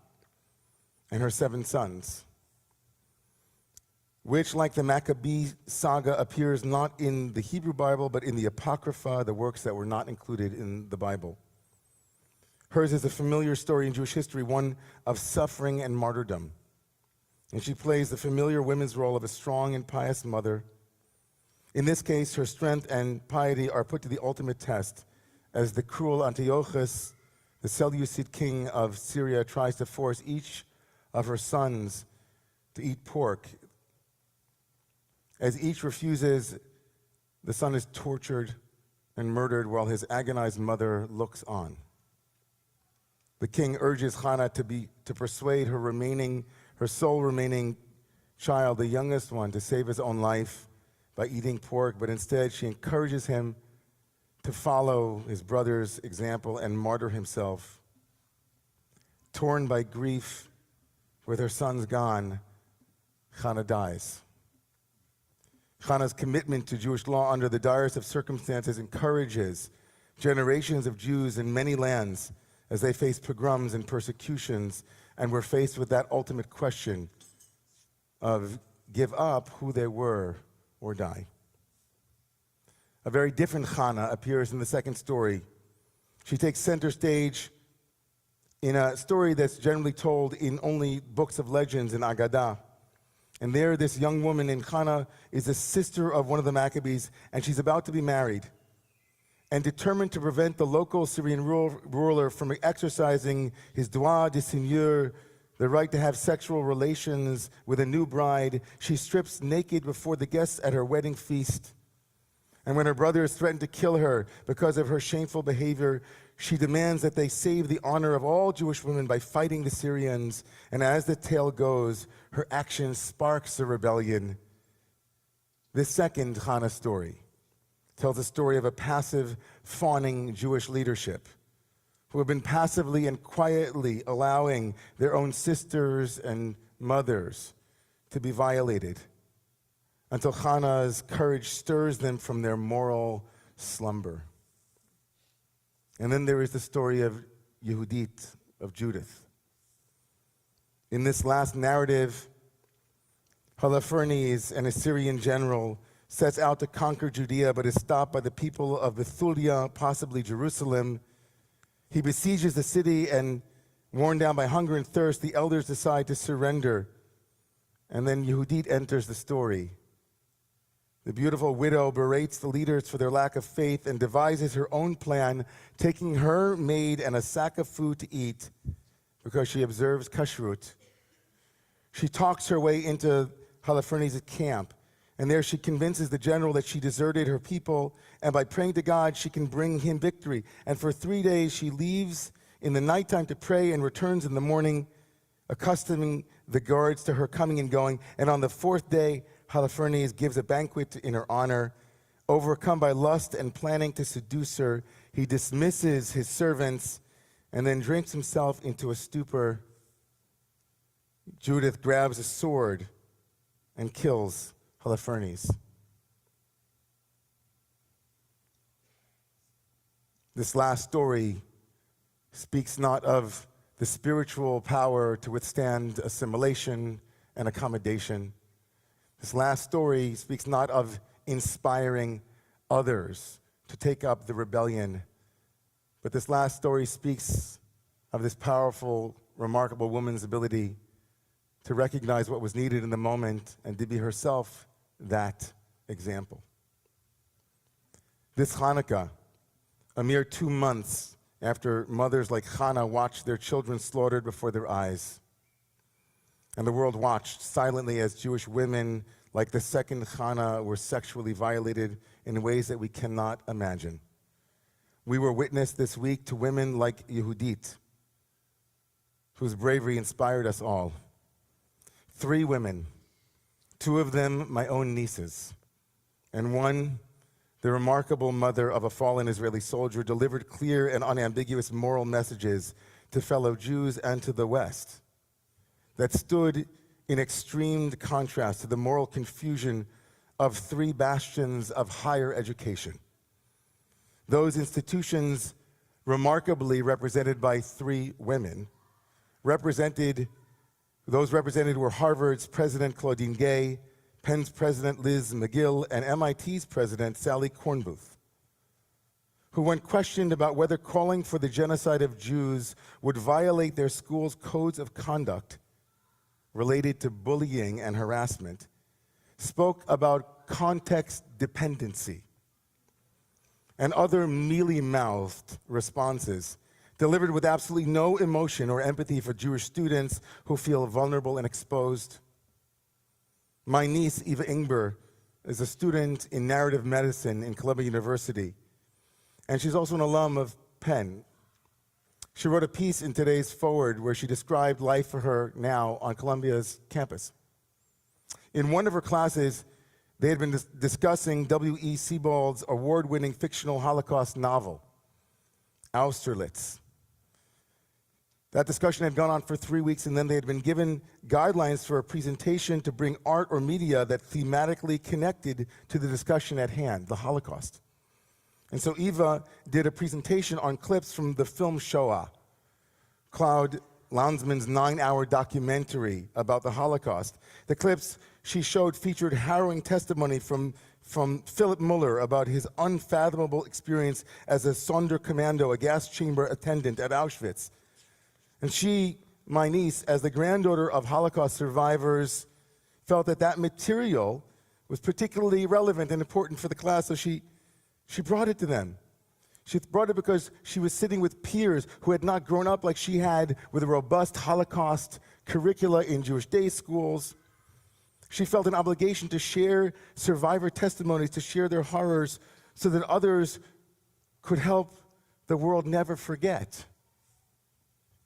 and her 7 sons, which, like the Maccabee saga, appears not in the Hebrew Bible, but in the Apocrypha, the works that were not included in the Bible. Hers is a familiar story in Jewish history, one of suffering and martyrdom. And she plays the familiar women's role of a strong and pious mother. In this case, her strength and piety are put to the ultimate test as the cruel Antiochus, the Seleucid king of Syria, tries to force each of her sons to eat pork. As each refuses, the son is tortured and murdered while his agonized mother looks on. The king urges Hannah to persuade her sole remaining child, the youngest one, to save his own life by eating pork, but instead she encourages him to follow his brother's example and martyr himself. Torn by grief with her sons gone, Chana dies. Chana's commitment to Jewish law under the direst of circumstances encourages generations of Jews in many lands as they face pogroms and persecutions and were faced with that ultimate question of give up who they were or die. A very different Chana appears in the second story. She takes center stage in a story that's generally told in only books of legends in Agadah. And there, this young woman in Chana is a sister of one of the Maccabees, and she's about to be married. And determined to prevent the local Syrian ruler from exercising his droit de seigneur, the right to have sexual relations with a new bride, she strips naked before the guests at her wedding feast. And when her brothers threaten to kill her because of her shameful behavior, she demands that they save the honor of all Jewish women by fighting the Syrians. And as the tale goes, her action sparks a rebellion. This second Chana story tells the story of a passive, fawning Jewish leadership who have been passively and quietly allowing their own sisters and mothers to be violated until Chana's courage stirs them from their moral slumber. And then there is the story of Yehudit, of Judith. In this last narrative, Holofernes, an Assyrian general, sets out to conquer Judea, but is stopped by the people of Bethulia, possibly Jerusalem. He besieges the city, and worn down by hunger and thirst, the elders decide to surrender. And then Yehudit enters the story. The beautiful widow berates the leaders for their lack of faith and devises her own plan, taking her maid and a sack of food to eat because she observes kashrut. She talks her way into Holofernes' camp, and there she convinces the general that she deserted her people, and by praying to God, she can bring him victory. And for 3 days, she leaves in the nighttime to pray and returns in the morning, accustoming the guards to her coming and going. And on the 4th day, Holofernes gives a banquet in her honor. Overcome by lust and planning to seduce her, he dismisses his servants and then drinks himself into a stupor. Judith grabs a sword and kills Holofernes. This last story speaks not of the spiritual power to withstand assimilation and accommodation. This last story speaks not of inspiring others to take up the rebellion, but this last story speaks of this powerful, remarkable woman's ability to recognize what was needed in the moment and to be herself that example. This Hanukkah, a mere 2 months after mothers like Chana watched their children slaughtered before their eyes, and the world watched silently as Jewish women, like the second Chana, were sexually violated in ways that we cannot imagine. We were witness this week to women like Yehudit, whose bravery inspired us all. 3 women, 2 of them my own nieces, and one, the remarkable mother of a fallen Israeli soldier, delivered clear and unambiguous moral messages to fellow Jews and to the West that stood in extreme contrast to the moral confusion of 3 bastions of higher education. Those institutions, remarkably represented by 3 women, those represented were Harvard's President Claudine Gay, Penn's President Liz McGill, and MIT's President Sally Kornbluth, who, when questioned about whether calling for the genocide of Jews would violate their school's codes of conduct related to bullying and harassment, spoke about context dependency and other mealy-mouthed responses delivered with absolutely no emotion or empathy for Jewish students who feel vulnerable and exposed. My niece, Eva Ingber, is a student in narrative medicine in Columbia University, and she's also an alum of Penn. She wrote a piece in today's Forward where she described life for her now on Columbia's campus. In one of her classes, they had been discussing W.E. Sebald's award-winning fictional Holocaust novel, Austerlitz. That discussion had gone on for 3 weeks, and then they had been given guidelines for a presentation to bring art or media that thematically connected to the discussion at hand, the Holocaust. And so Eva did a presentation on clips from the film Shoah, Claude Lanzmann's 9-hour documentary about the Holocaust. The clips she showed featured harrowing testimony from Philip Muller about his unfathomable experience as a Sonderkommando, a gas chamber attendant at Auschwitz. And she, my niece, as the granddaughter of Holocaust survivors, felt that that material was particularly relevant and important for the class, so she brought it to them. She brought it because she was sitting with peers who had not grown up like she had with a robust Holocaust curricula in Jewish day schools. She felt an obligation to share survivor testimonies, to share their horrors, so that others could help the world never forget.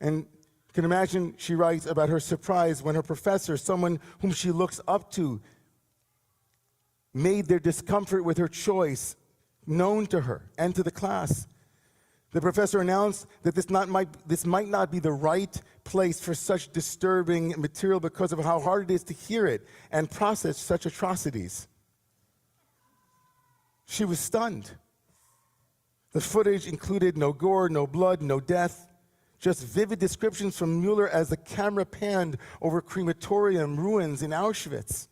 And you can imagine, she writes about her surprise when her professor, someone whom she looks up to, made their discomfort with her choice known to her and to the class. The professor announced that this might not be the right place for such disturbing material because of how hard it is to hear it and process such atrocities. She was stunned. The footage included no gore, no blood, no death, just vivid descriptions from Mueller as the camera panned over crematorium ruins in Auschwitz.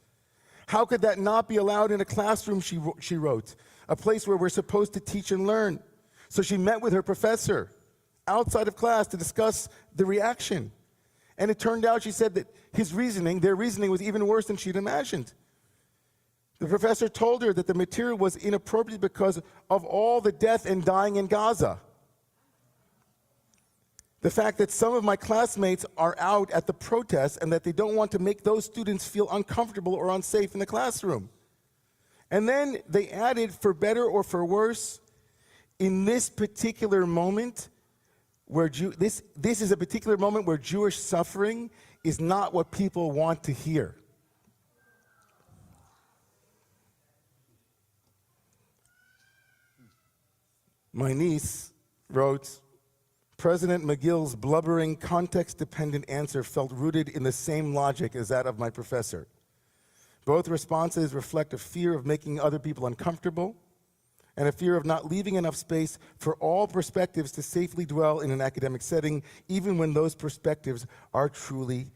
How could that not be allowed in a classroom, she wrote, a place where we're supposed to teach and learn? So she met with her professor outside of class to discuss the reaction. And it turned out, she said, that their reasoning was even worse than she'd imagined. The professor told her that the material was inappropriate because of all the death and dying in Gaza. The fact that some of my classmates are out at the protests and that they don't want to make those students feel uncomfortable or unsafe in the classroom. And then they added, for better or for worse, in this particular moment, where this is a particular moment where Jewish suffering is not what people want to hear. My niece wrote, President McGill's blubbering, context-dependent answer felt rooted in the same logic as that of my professor. Both responses reflect a fear of making other people uncomfortable and a fear of not leaving enough space for all perspectives to safely dwell in an academic setting, even when those perspectives are truly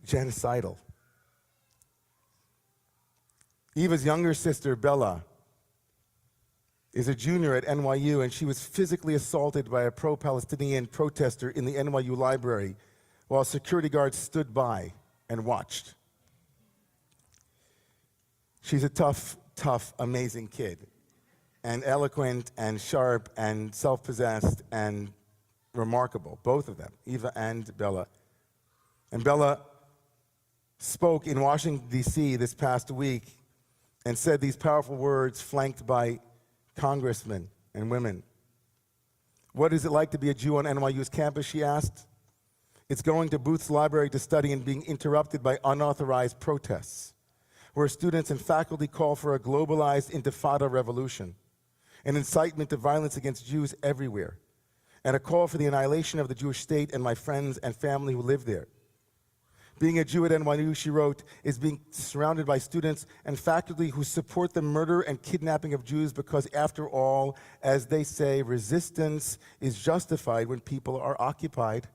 genocidal. Eva's younger sister, Bella, is a junior at NYU, and she was physically assaulted by a pro-Palestinian protester in the NYU library while security guards stood by and watched. She's a tough, amazing kid, and eloquent and sharp and self-possessed and remarkable, both of them, Eva and Bella. And Bella spoke in Washington, D.C. this past week and said these powerful words flanked by congressmen and women. What is it like to be a Jew on NYU's campus, she asked. It's going to Booth's library to study and being interrupted by unauthorized protests, where students and faculty call for a globalized intifada revolution, an incitement to violence against Jews everywhere, and a call for the annihilation of the Jewish state and my friends and family who live there. Being a Jew at NYU, she wrote, is being surrounded by students and faculty who support the murder and kidnapping of Jews because, after all, as they say, resistance is justified when people are occupied.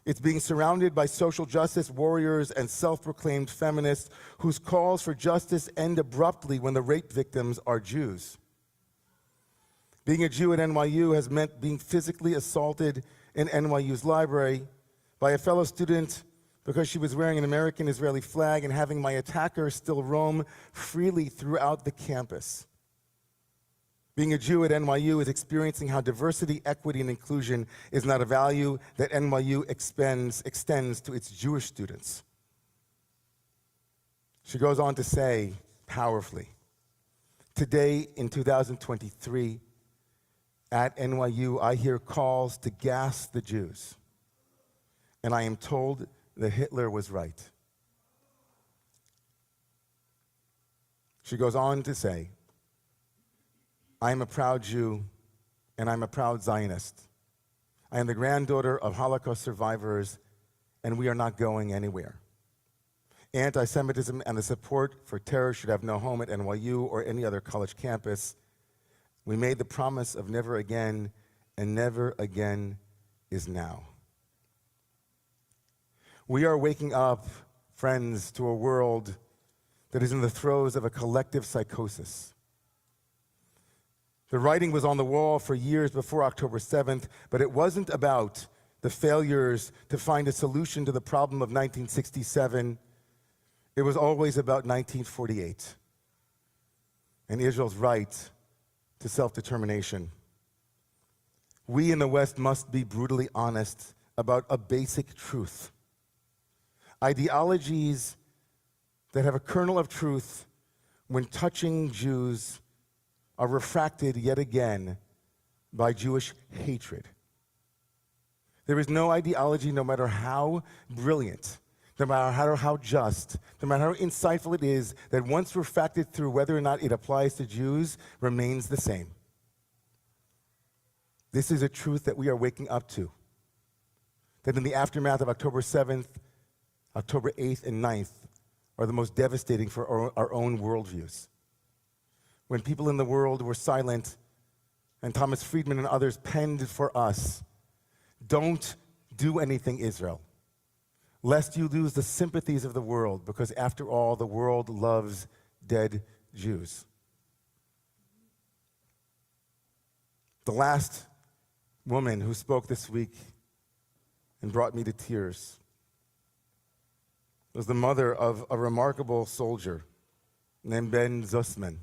It's being surrounded by social justice warriors and self-proclaimed feminists whose calls for justice end abruptly when the rape victims are Jews. Being a Jew at NYU has meant being physically assaulted in NYU's library by a fellow student because she was wearing an American-Israeli flag and having my attacker still roam freely throughout the campus. Being a Jew at NYU is experiencing how diversity, equity, and inclusion is not a value that NYU extends to its Jewish students. She goes on to say, powerfully, today in 2023, at NYU, I hear calls to gas the Jews, and I am told that Hitler was right. She goes on to say, I am a proud Jew and I'm a proud Zionist. I am the granddaughter of Holocaust survivors, and we are not going anywhere. Anti-Semitism and the support for terror should have no home at NYU or any other college campus. We made the promise of never again, and never again is now. We are waking up, friends, to a world that is in the throes of a collective psychosis. The writing was on the wall for years before October 7th, but it wasn't about the failures to find a solution to the problem of 1967. It was always about 1948 and Israel's right to self-determination. We in the West must be brutally honest about a basic truth. Ideologies that have a kernel of truth when touching Jews are refracted yet again by Jewish hatred. There is no ideology, no matter how brilliant, no matter how just, no matter how insightful it is, that once refracted through whether or not it applies to Jews, remains the same. This is a truth that we are waking up to. That in the aftermath of October 7th, October 8th, and 9th are the most devastating for our own worldviews. When people in the world were silent, and Thomas Friedman and others penned for us, don't do anything, Israel, lest you lose the sympathies of the world, because after all, the world loves dead Jews. The last woman who spoke this week and brought me to tears was the mother of a remarkable soldier named Ben Zussman,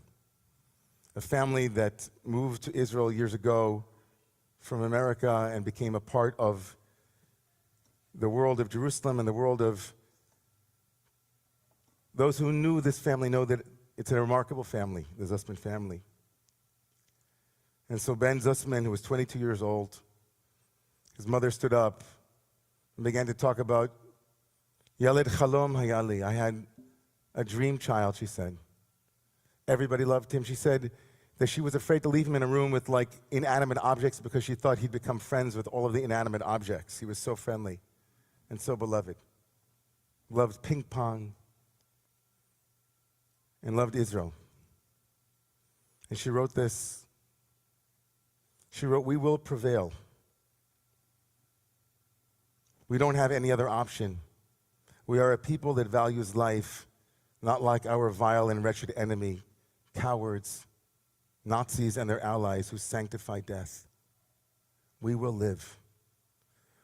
a family that moved to Israel years ago from America and became a part of the world of Jerusalem and the world of those who knew this family know that it's a remarkable family, the Zussman family. And so Ben Zussman, who was 22 years old, his mother stood up and began to talk about Yaled Chalom Hayali. I had a dream child, she said. Everybody loved him. She said that she was afraid to leave him in a room with like inanimate objects because she thought he'd become friends with all of the inanimate objects. He was so friendly and so beloved. Loved ping pong and loved Israel. And she wrote this. She wrote, "We will prevail. We don't have any other option. We are a people that values life, not like our vile and wretched enemy, cowards, Nazis and their allies who sanctify death. We will live.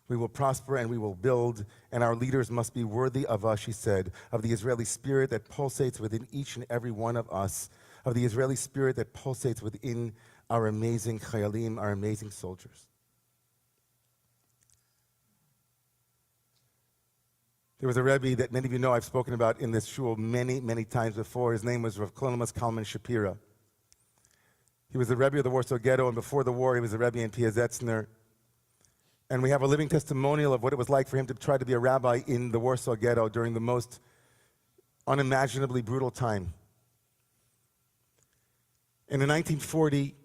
We will prosper and we will build, and our leaders must be worthy of us," she said, "of the Israeli spirit that pulsates within each and every one of us, of the Israeli spirit that pulsates within our amazing chayalim, our amazing soldiers." There was a Rebbe that many of you know I've spoken about in this shul many, many times before. His name was Rav Klonomas Kalman Shapira. He was the Rebbe of the Warsaw Ghetto, and before the war, he was the Rebbe in Piazetzner. And we have a living testimonial of what it was like for him to try to be a rabbi in the Warsaw Ghetto during the most unimaginably brutal time. And in 1940,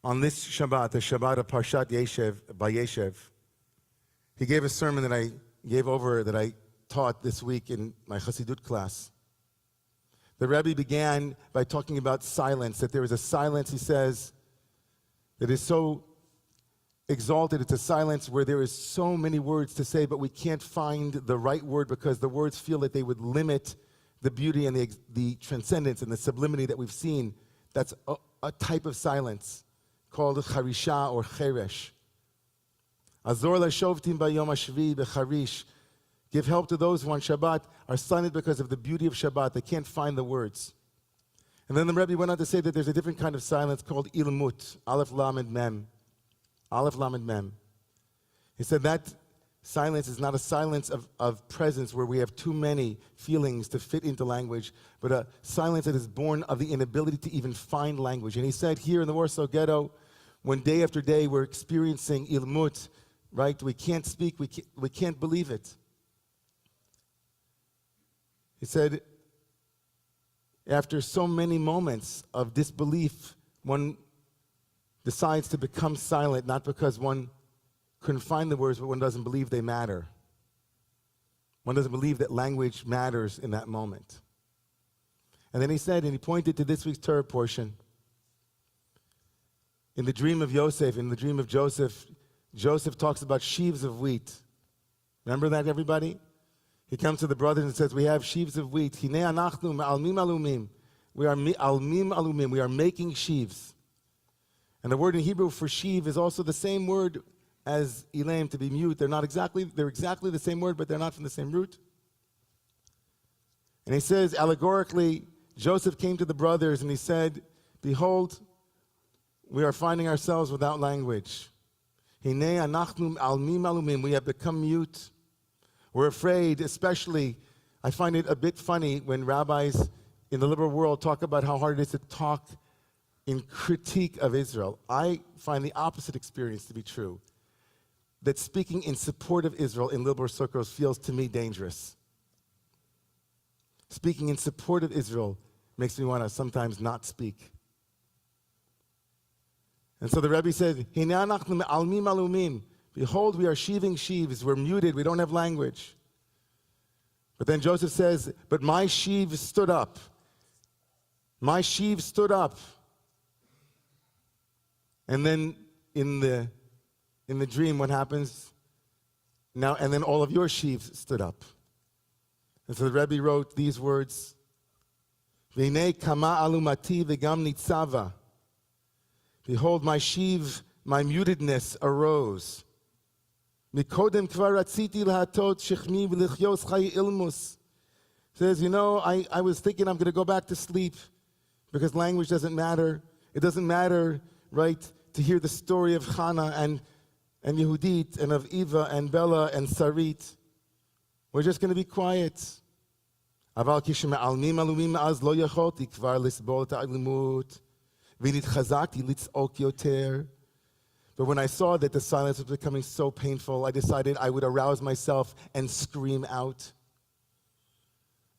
on this Shabbat, the Shabbat of Parshat Yeshev, by Yeshev, he gave a sermon that I taught this week in my Chassidut class. The Rebbe began by talking about silence, that there is a silence, he says, that is so exalted. It's a silence where there is so many words to say, but we can't find the right word because the words feel that they would limit the beauty and the transcendence and the sublimity that we've seen. That's a type of silence called charisha or cheresh. Azor lashovtim bayom hashvi becharish. Give help to those who on Shabbat are silent because of the beauty of Shabbat. They can't find the words. And then the Rebbe went on to say that there's a different kind of silence called ilmut, aleph lamed mem. Aleph lamed mem. He said that silence is not a silence of presence where we have too many feelings to fit into language, but a silence that is born of the inability to even find language. And he said here in the Warsaw Ghetto, when day after day we're experiencing ilmut, right? We can't speak, we can't believe it. He said, after so many moments of disbelief, one decides to become silent, not because one couldn't find the words, but one doesn't believe they matter. One doesn't believe that language matters in that moment. And then he said, and he pointed to this week's Torah portion. In the dream of Yosef, in the dream of Joseph, Joseph talks about sheaves of wheat. Remember that, everybody? He comes to the brothers and says, we have sheaves of wheat. Hinei anachnu almim alumim. We are almim alumim. We are making sheaves. And the word in Hebrew for sheave is also the same word as elaim, to be mute. They're exactly the same word, but they're not from the same root. And he says, allegorically, Joseph came to the brothers and he said, behold, we are finding ourselves without language. Hinei anachnu almim alumim. We have become mute. We're afraid, especially, I find it a bit funny when rabbis in the liberal world talk about how hard it is to talk in critique of Israel. I find the opposite experience to be true. That speaking in support of Israel in liberal circles feels to me dangerous. Speaking in support of Israel makes me want to sometimes not speak. And so the Rebbe said, Hinei anachnu almim alumim. Behold, we are sheaving sheaves. We're muted. We don't have language. But then Joseph says, but my sheave stood up. My sheave stood up. And then in the dream, what happens? Now, and then all of your sheaves stood up. And so the Rebbe wrote these words, V'nei kama alumati v'gam nitzava. Behold, my sheave, my mutedness arose. Mikodem kvar ratziti lahatot shechmi v'lichyos chai ilmus. Says, I was thinking I'm going to go back to sleep because language doesn't matter. It doesn't matter, right, to hear the story of Chana and Yehudit and of Eva and Bella and Sarit. We're just going to be quiet. Aval kishema'almim alumim az lo yacholti kvar lisbol ta'alimut v'nitchazakti litz'ok yoter. But when I saw that the silence was becoming so painful, I decided I would arouse myself and scream out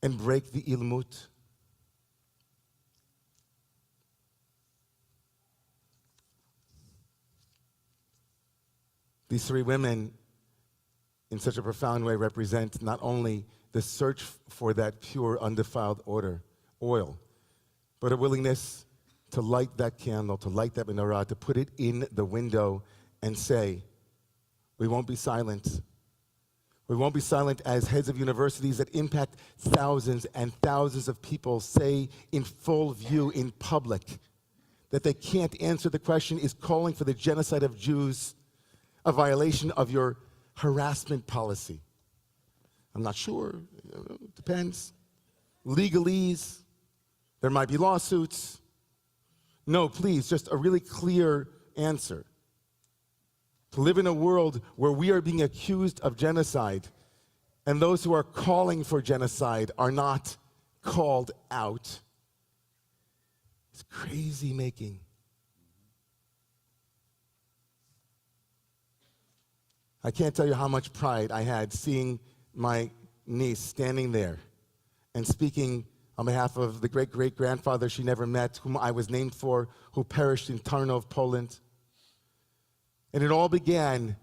and break the ilmut. These three women, in such a profound way, represent not only the search for that pure, undefiled oil, but a willingness to light that candle, to light that menorah, to put it in the window and say, we won't be silent. We won't be silent as heads of universities that impact thousands and thousands of people say in full view, in public, that they can't answer the question, is calling for the genocide of Jews a violation of your harassment policy? I'm not sure. It depends. Legalese. There might be lawsuits. No, please, just a really clear answer. To live in a world where we are being accused of genocide and those who are calling for genocide are not called out. It's crazy making. I can't tell you how much pride I had seeing my niece standing there and speaking on behalf of the great-great-grandfather she never met, whom I was named for, who perished in Tarnów, Poland. And it all began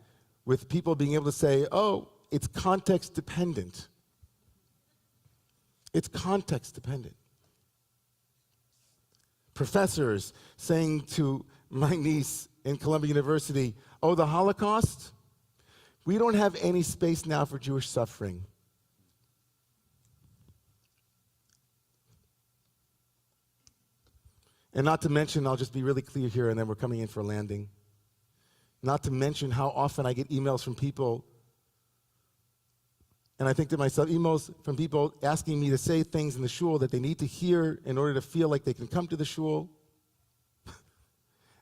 with people being able to say, oh, it's context dependent. It's context dependent. Professors saying to my niece in Columbia University, oh, the Holocaust? We don't have any space now for Jewish suffering. And not to mention, I'll just be really clear here and then we're coming in for a landing. Not to mention how often I get emails from people, and I think to myself, emails from people asking me to say things in the shul that they need to hear in order to feel like they can come to the shul.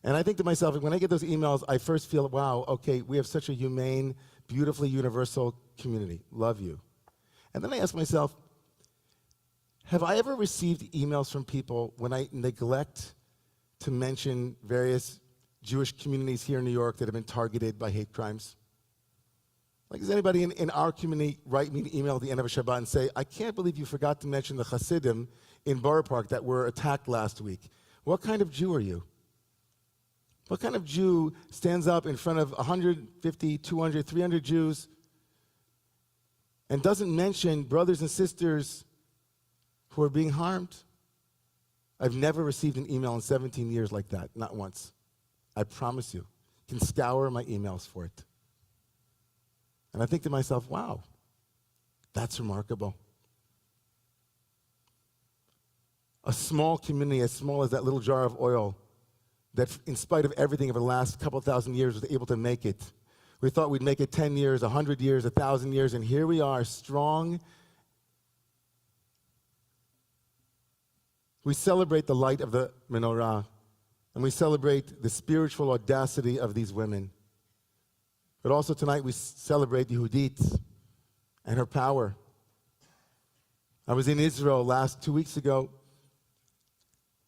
And I think to myself, when I get those emails, I first feel, wow, okay, we have such a humane, beautifully universal community. Love you. And then I ask myself, have I ever received emails from people when I neglect to mention various Jewish communities here in New York that have been targeted by hate crimes? Like, does anybody in our community write me an email at the end of a Shabbat and say, I can't believe you forgot to mention the Hasidim in Borough Park that were attacked last week? What kind of Jew are you? What kind of Jew stands up in front of 150, 200, 300 Jews and doesn't mention brothers and sisters who are being harmed? I've never received an email in 17 years like that, not once. I promise you. You can scour my emails for it. And I think to myself, wow, that's remarkable. A small community as small as that little jar of oil that in spite of everything over the last couple thousand years was able to make it. We thought we'd make it 10 years, 100 years, 1,000 years, and here we are, strong. We celebrate the light of the menorah, and we celebrate the spiritual audacity of these women. But also tonight we celebrate Yehudit and her power. I was in Israel 2 weeks ago,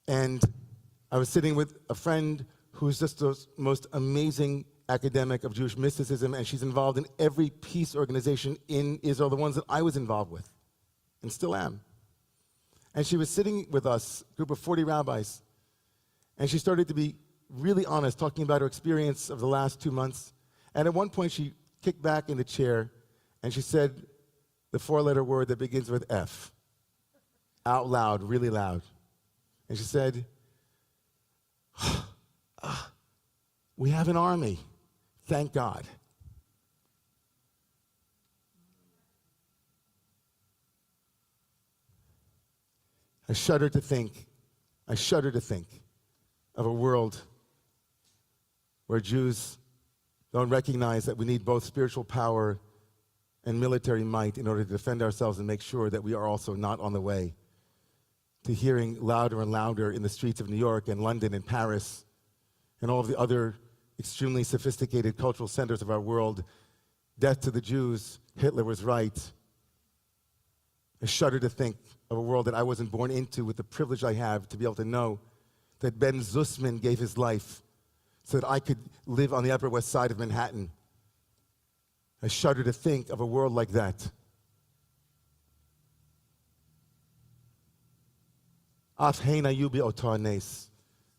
and I was sitting with a friend who's just the most amazing academic of Jewish mysticism, and she's involved in every peace organization in Israel, the ones that I was involved with, and still am. And she was sitting with us, a group of 40 rabbis, and she started to be really honest, talking about her experience of the last 2 months. And at one point, she kicked back in the chair, and she said the 4-letter word that begins with F, out loud, really loud. And she said, we have an army, thank God. I shudder to think of a world where Jews don't recognize that we need both spiritual power and military might in order to defend ourselves and make sure that we are also not on the way to hearing louder and louder in the streets of New York and London and Paris and all of the other extremely sophisticated cultural centers of our world, death to the Jews, Hitler was right. I shudder to think of a world that I wasn't born into with the privilege I have to be able to know that Ben Zussman gave his life so that I could live on the Upper West Side of Manhattan. I shudder to think of a world like that. Af heina yubi otar nes.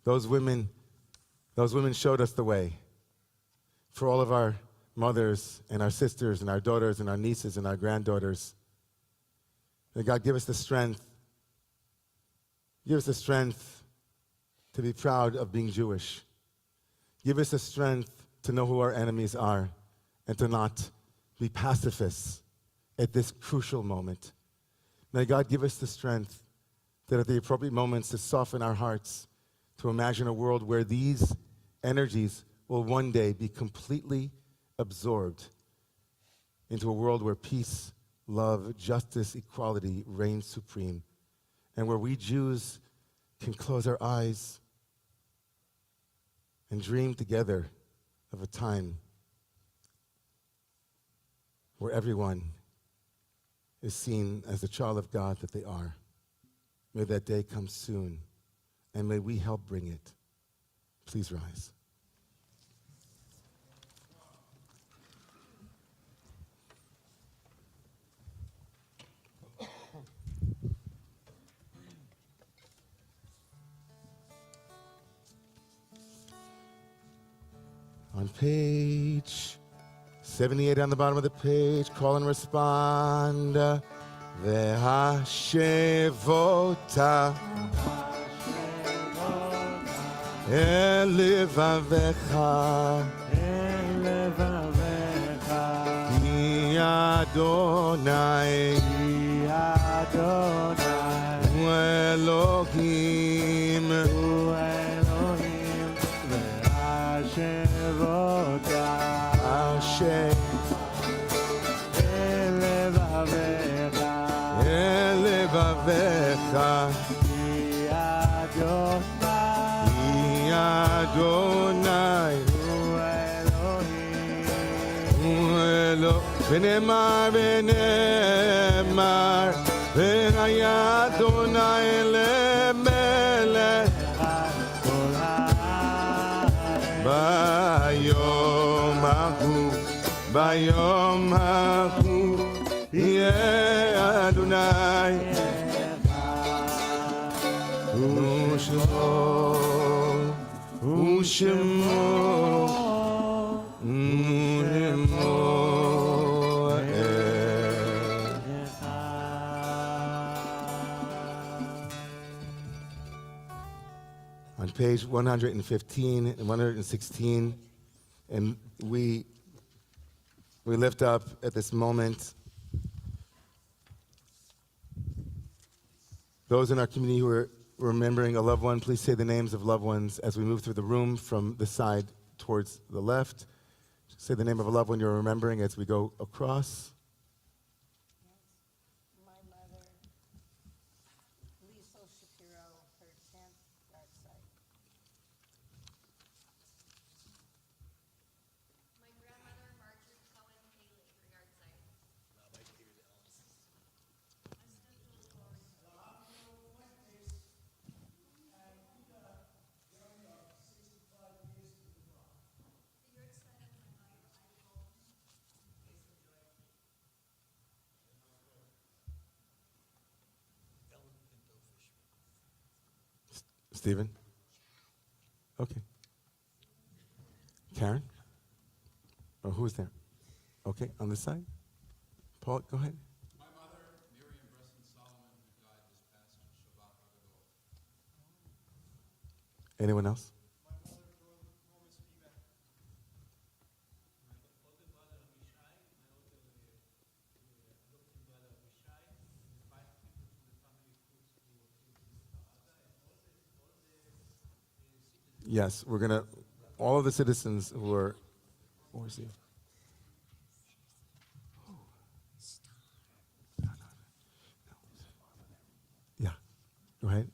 Those women showed us the way. For all of our mothers and our sisters and our daughters and our nieces and our granddaughters, may God give us the strength. Give us the strength to be proud of being Jewish. Give us the strength to know who our enemies are and to not be pacifists at this crucial moment. May God give us the strength that at the appropriate moments to soften our hearts, to imagine a world where these energies will one day be completely absorbed into a world where peace, love, justice, equality reigns supreme, and where we Jews can close our eyes and dream together of a time where everyone is seen as the child of God that they are. May that day come soon, and may we help bring it. Please rise. On page 78 on the bottom of the page, call and respond. Ve'hashevota el levavecha ki Adonai hu Elohim Hashem Elevavecha Ki Adonai Hu Elohim V'nemar V'haya Adonai lemelech Bayom Ahu ביום ההוא יהיה אדוני ושמו ושמו on page 115 and 116, and we lift up at this moment those in our community who are remembering a loved one. Please say the names of loved ones as we move through the room from the side towards the left. Say the name of a loved one you're remembering as we go across. My mother, Lisa Shapiro, her 10th yard site. My grandmother, Marjorie Cohen Haley, her yard site. Stephen? Okay. Karen? Oh, who's there? Okay, on this side? Paul, go ahead. My mother, Miriam Bresson Solomon, who died this past Shabbat Hanukkah. Anyone else? My mother, Norma Spivak. My older brother Mishai, my older adopted brother Mishai, and 5 people from the family Cruz who live in Canada, and all the citizens. Yes, we're going to, all of the citizens who are, where's he? Yeah, go ahead.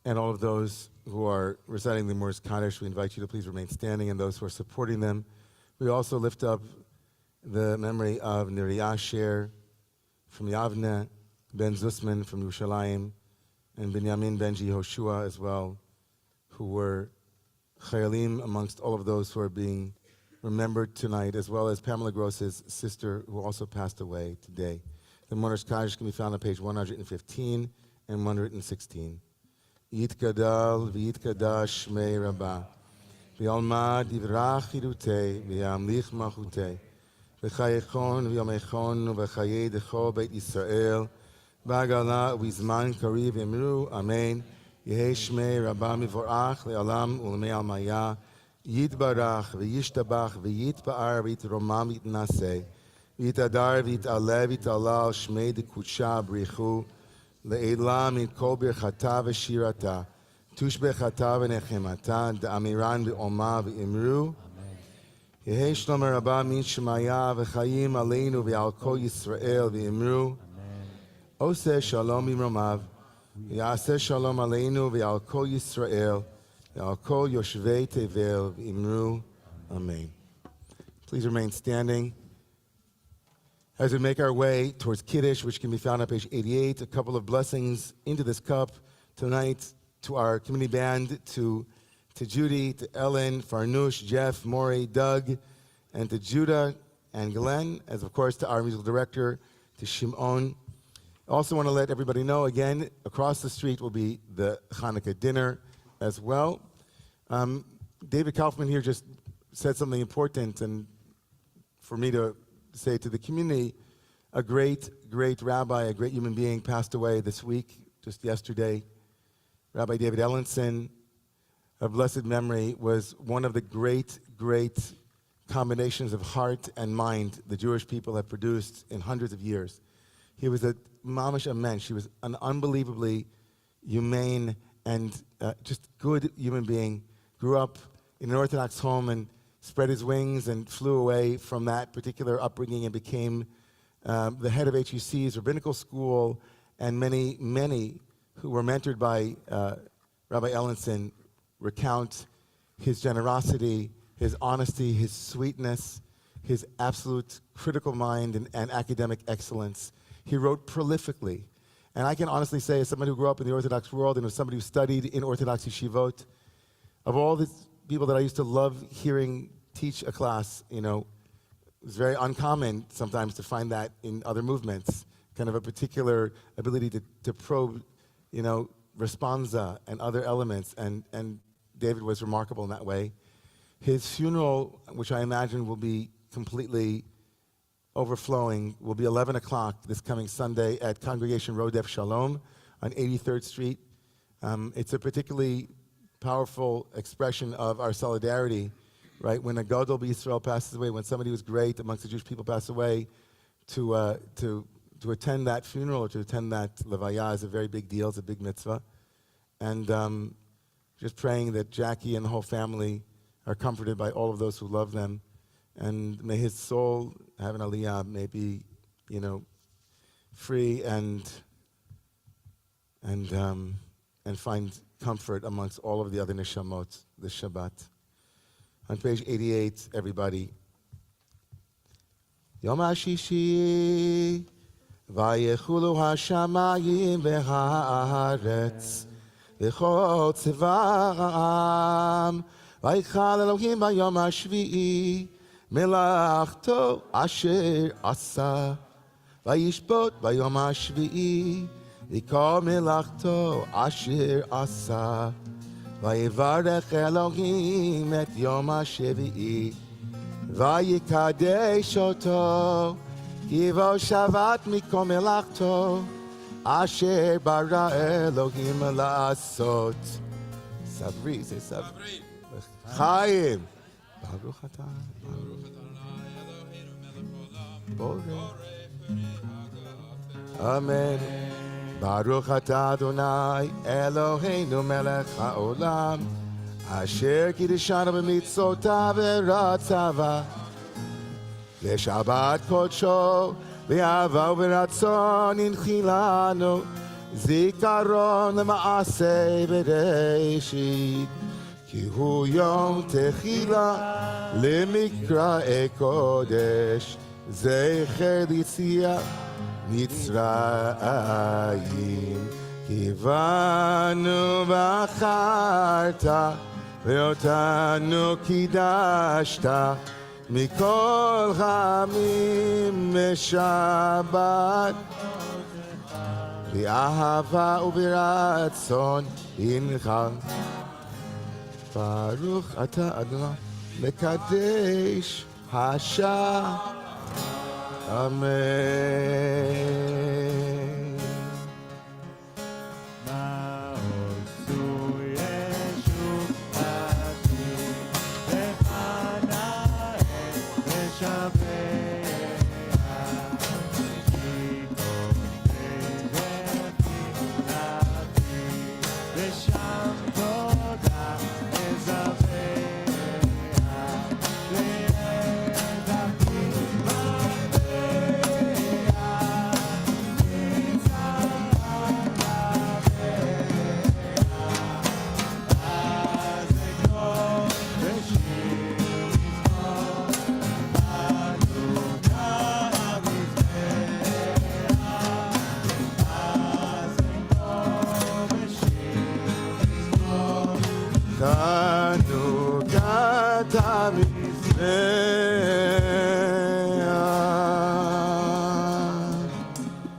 And all of those who are reciting the Morris Kaddish, we invite you to please remain standing, and those who are supporting them. We also lift up the memory of Neri Asher from Yavne, Ben Zusman from Yerushalayim, and Binyamin Ben Yehoshua as well, who were chayalim amongst all of those who are being remembered tonight, as well as Pamela Gross's sister, who also passed away today. The Morris Kaddish can be found on page 115 and 116. יתגדל ויתקדש שמי רבה, וילמד יברח חירותי וימליך מלכותי, וחייכון ויומכון וחיי דכל בית ישראל, בעגלה ובזמן קריב אמרו אמן, יהי שמי רבה מבורך לעולם ולמי עלמיה, יתברך וישתבח ויתפאר ויתרומם ויתנשא, ויתהדר ויתעלה ויתעלה על שמי דקודשה בריחו, לעילה מן כל ברכתה ושירתה, תושבחתה ונחמתה, דאמירן בעלמה ואמרו, יהי שלום רבה מן שמיה וחיים עלינו ועל כל ישראל, ואמרו, עושה שלום ממרומיו, ויעשה שלום עלינו ועל כל ישראל, ועל כל יושבי תבל, ואמרו, Amen. Please remain standing. As we make our way towards Kaddish, which can be found on page 88, a couple of blessings into this cup tonight to our community band, to Judy, to Ellen, Farnoosh, Jeff, Maury, Doug, and to Judah and Glenn, as of course to our musical director, to Shimon. I also want to let everybody know, again, across the street will be the Hanukkah dinner as well. David Kaufman here just said something important, and for me to say to the community, a great, great rabbi, a great human being passed away this week, just yesterday. Rabbi David Ellenson, of blessed memory, was one of the great, great combinations of heart and mind the Jewish people have produced in hundreds of years. He was a mamish mensch. He was an unbelievably humane and just good human being. Grew up in an Orthodox home and spread his wings and flew away from that particular upbringing and became the head of HUC's rabbinical school, and many, many who were mentored by Rabbi Ellenson recount his generosity, his honesty, his sweetness, his absolute critical mind and academic excellence. He wrote prolifically. And I can honestly say, as somebody who grew up in the Orthodox world and as somebody who studied in Orthodox yeshivot, of all the people that I used to love hearing teach a class, you know, it was very uncommon sometimes to find that in other movements, kind of a particular ability to probe, you know, responsa and other elements, and David was remarkable in that way. His funeral, which I imagine will be completely overflowing, will be 11 o'clock this coming Sunday at Congregation Rodef Shalom on 83rd Street. It's a particularly powerful expression of our solidarity, right? When a Gadol B'Yisrael passes away, when somebody who's great amongst the Jewish people passes away, to attend that funeral or to attend that levaya is a very big deal. It's a big mitzvah. And just praying that Jackie and the whole family are comforted by all of those who love them. And may his soul have an aliyah, may be, you know, free and find comfort amongst all of the other neshamot this Shabbat. On page 88, everybody. Yom HaShishi Vayechulu HaShamayim V'Haaretz V'chol Tzivam Vayichal Elohim Bayom HaShvi'i Melachto Asher Asa Vayishbot Bayom HaShvi'i V'kol Melachto Asher Asa Vayivarech Elohim Et Yom HaShvi'i Vayikadesh Oto Ki vo shavat mikom melachto Asher bara Elohim la'asot. Sabri, say Sabri. Chaim. Baruch atah. Amen. Baruch atah Adonai Eloheinu melech haolam Asher kiddushanu b'mitzvotav v'ratzava Shabbat Kodsho, V'Ava V'Ratzon Inchilanu, Zikaron L'Maaseh B'Reishit, Ki Hu Yom Techila L'Mikra'e Kodesh, Zecher L'Yitziat Mitzrayim, Ki Vanu V'Acharta, V'Otanu Kidashta, Mikol Hamim Meshabbat V'Ahava U'Biratzon Incha Baruch Ata Adonai Mekadesh Hasha Amen.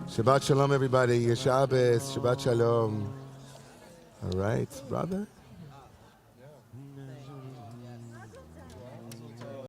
Shabbat Shalom, everybody. Shabbos, Shabbat Shalom. All right, brother.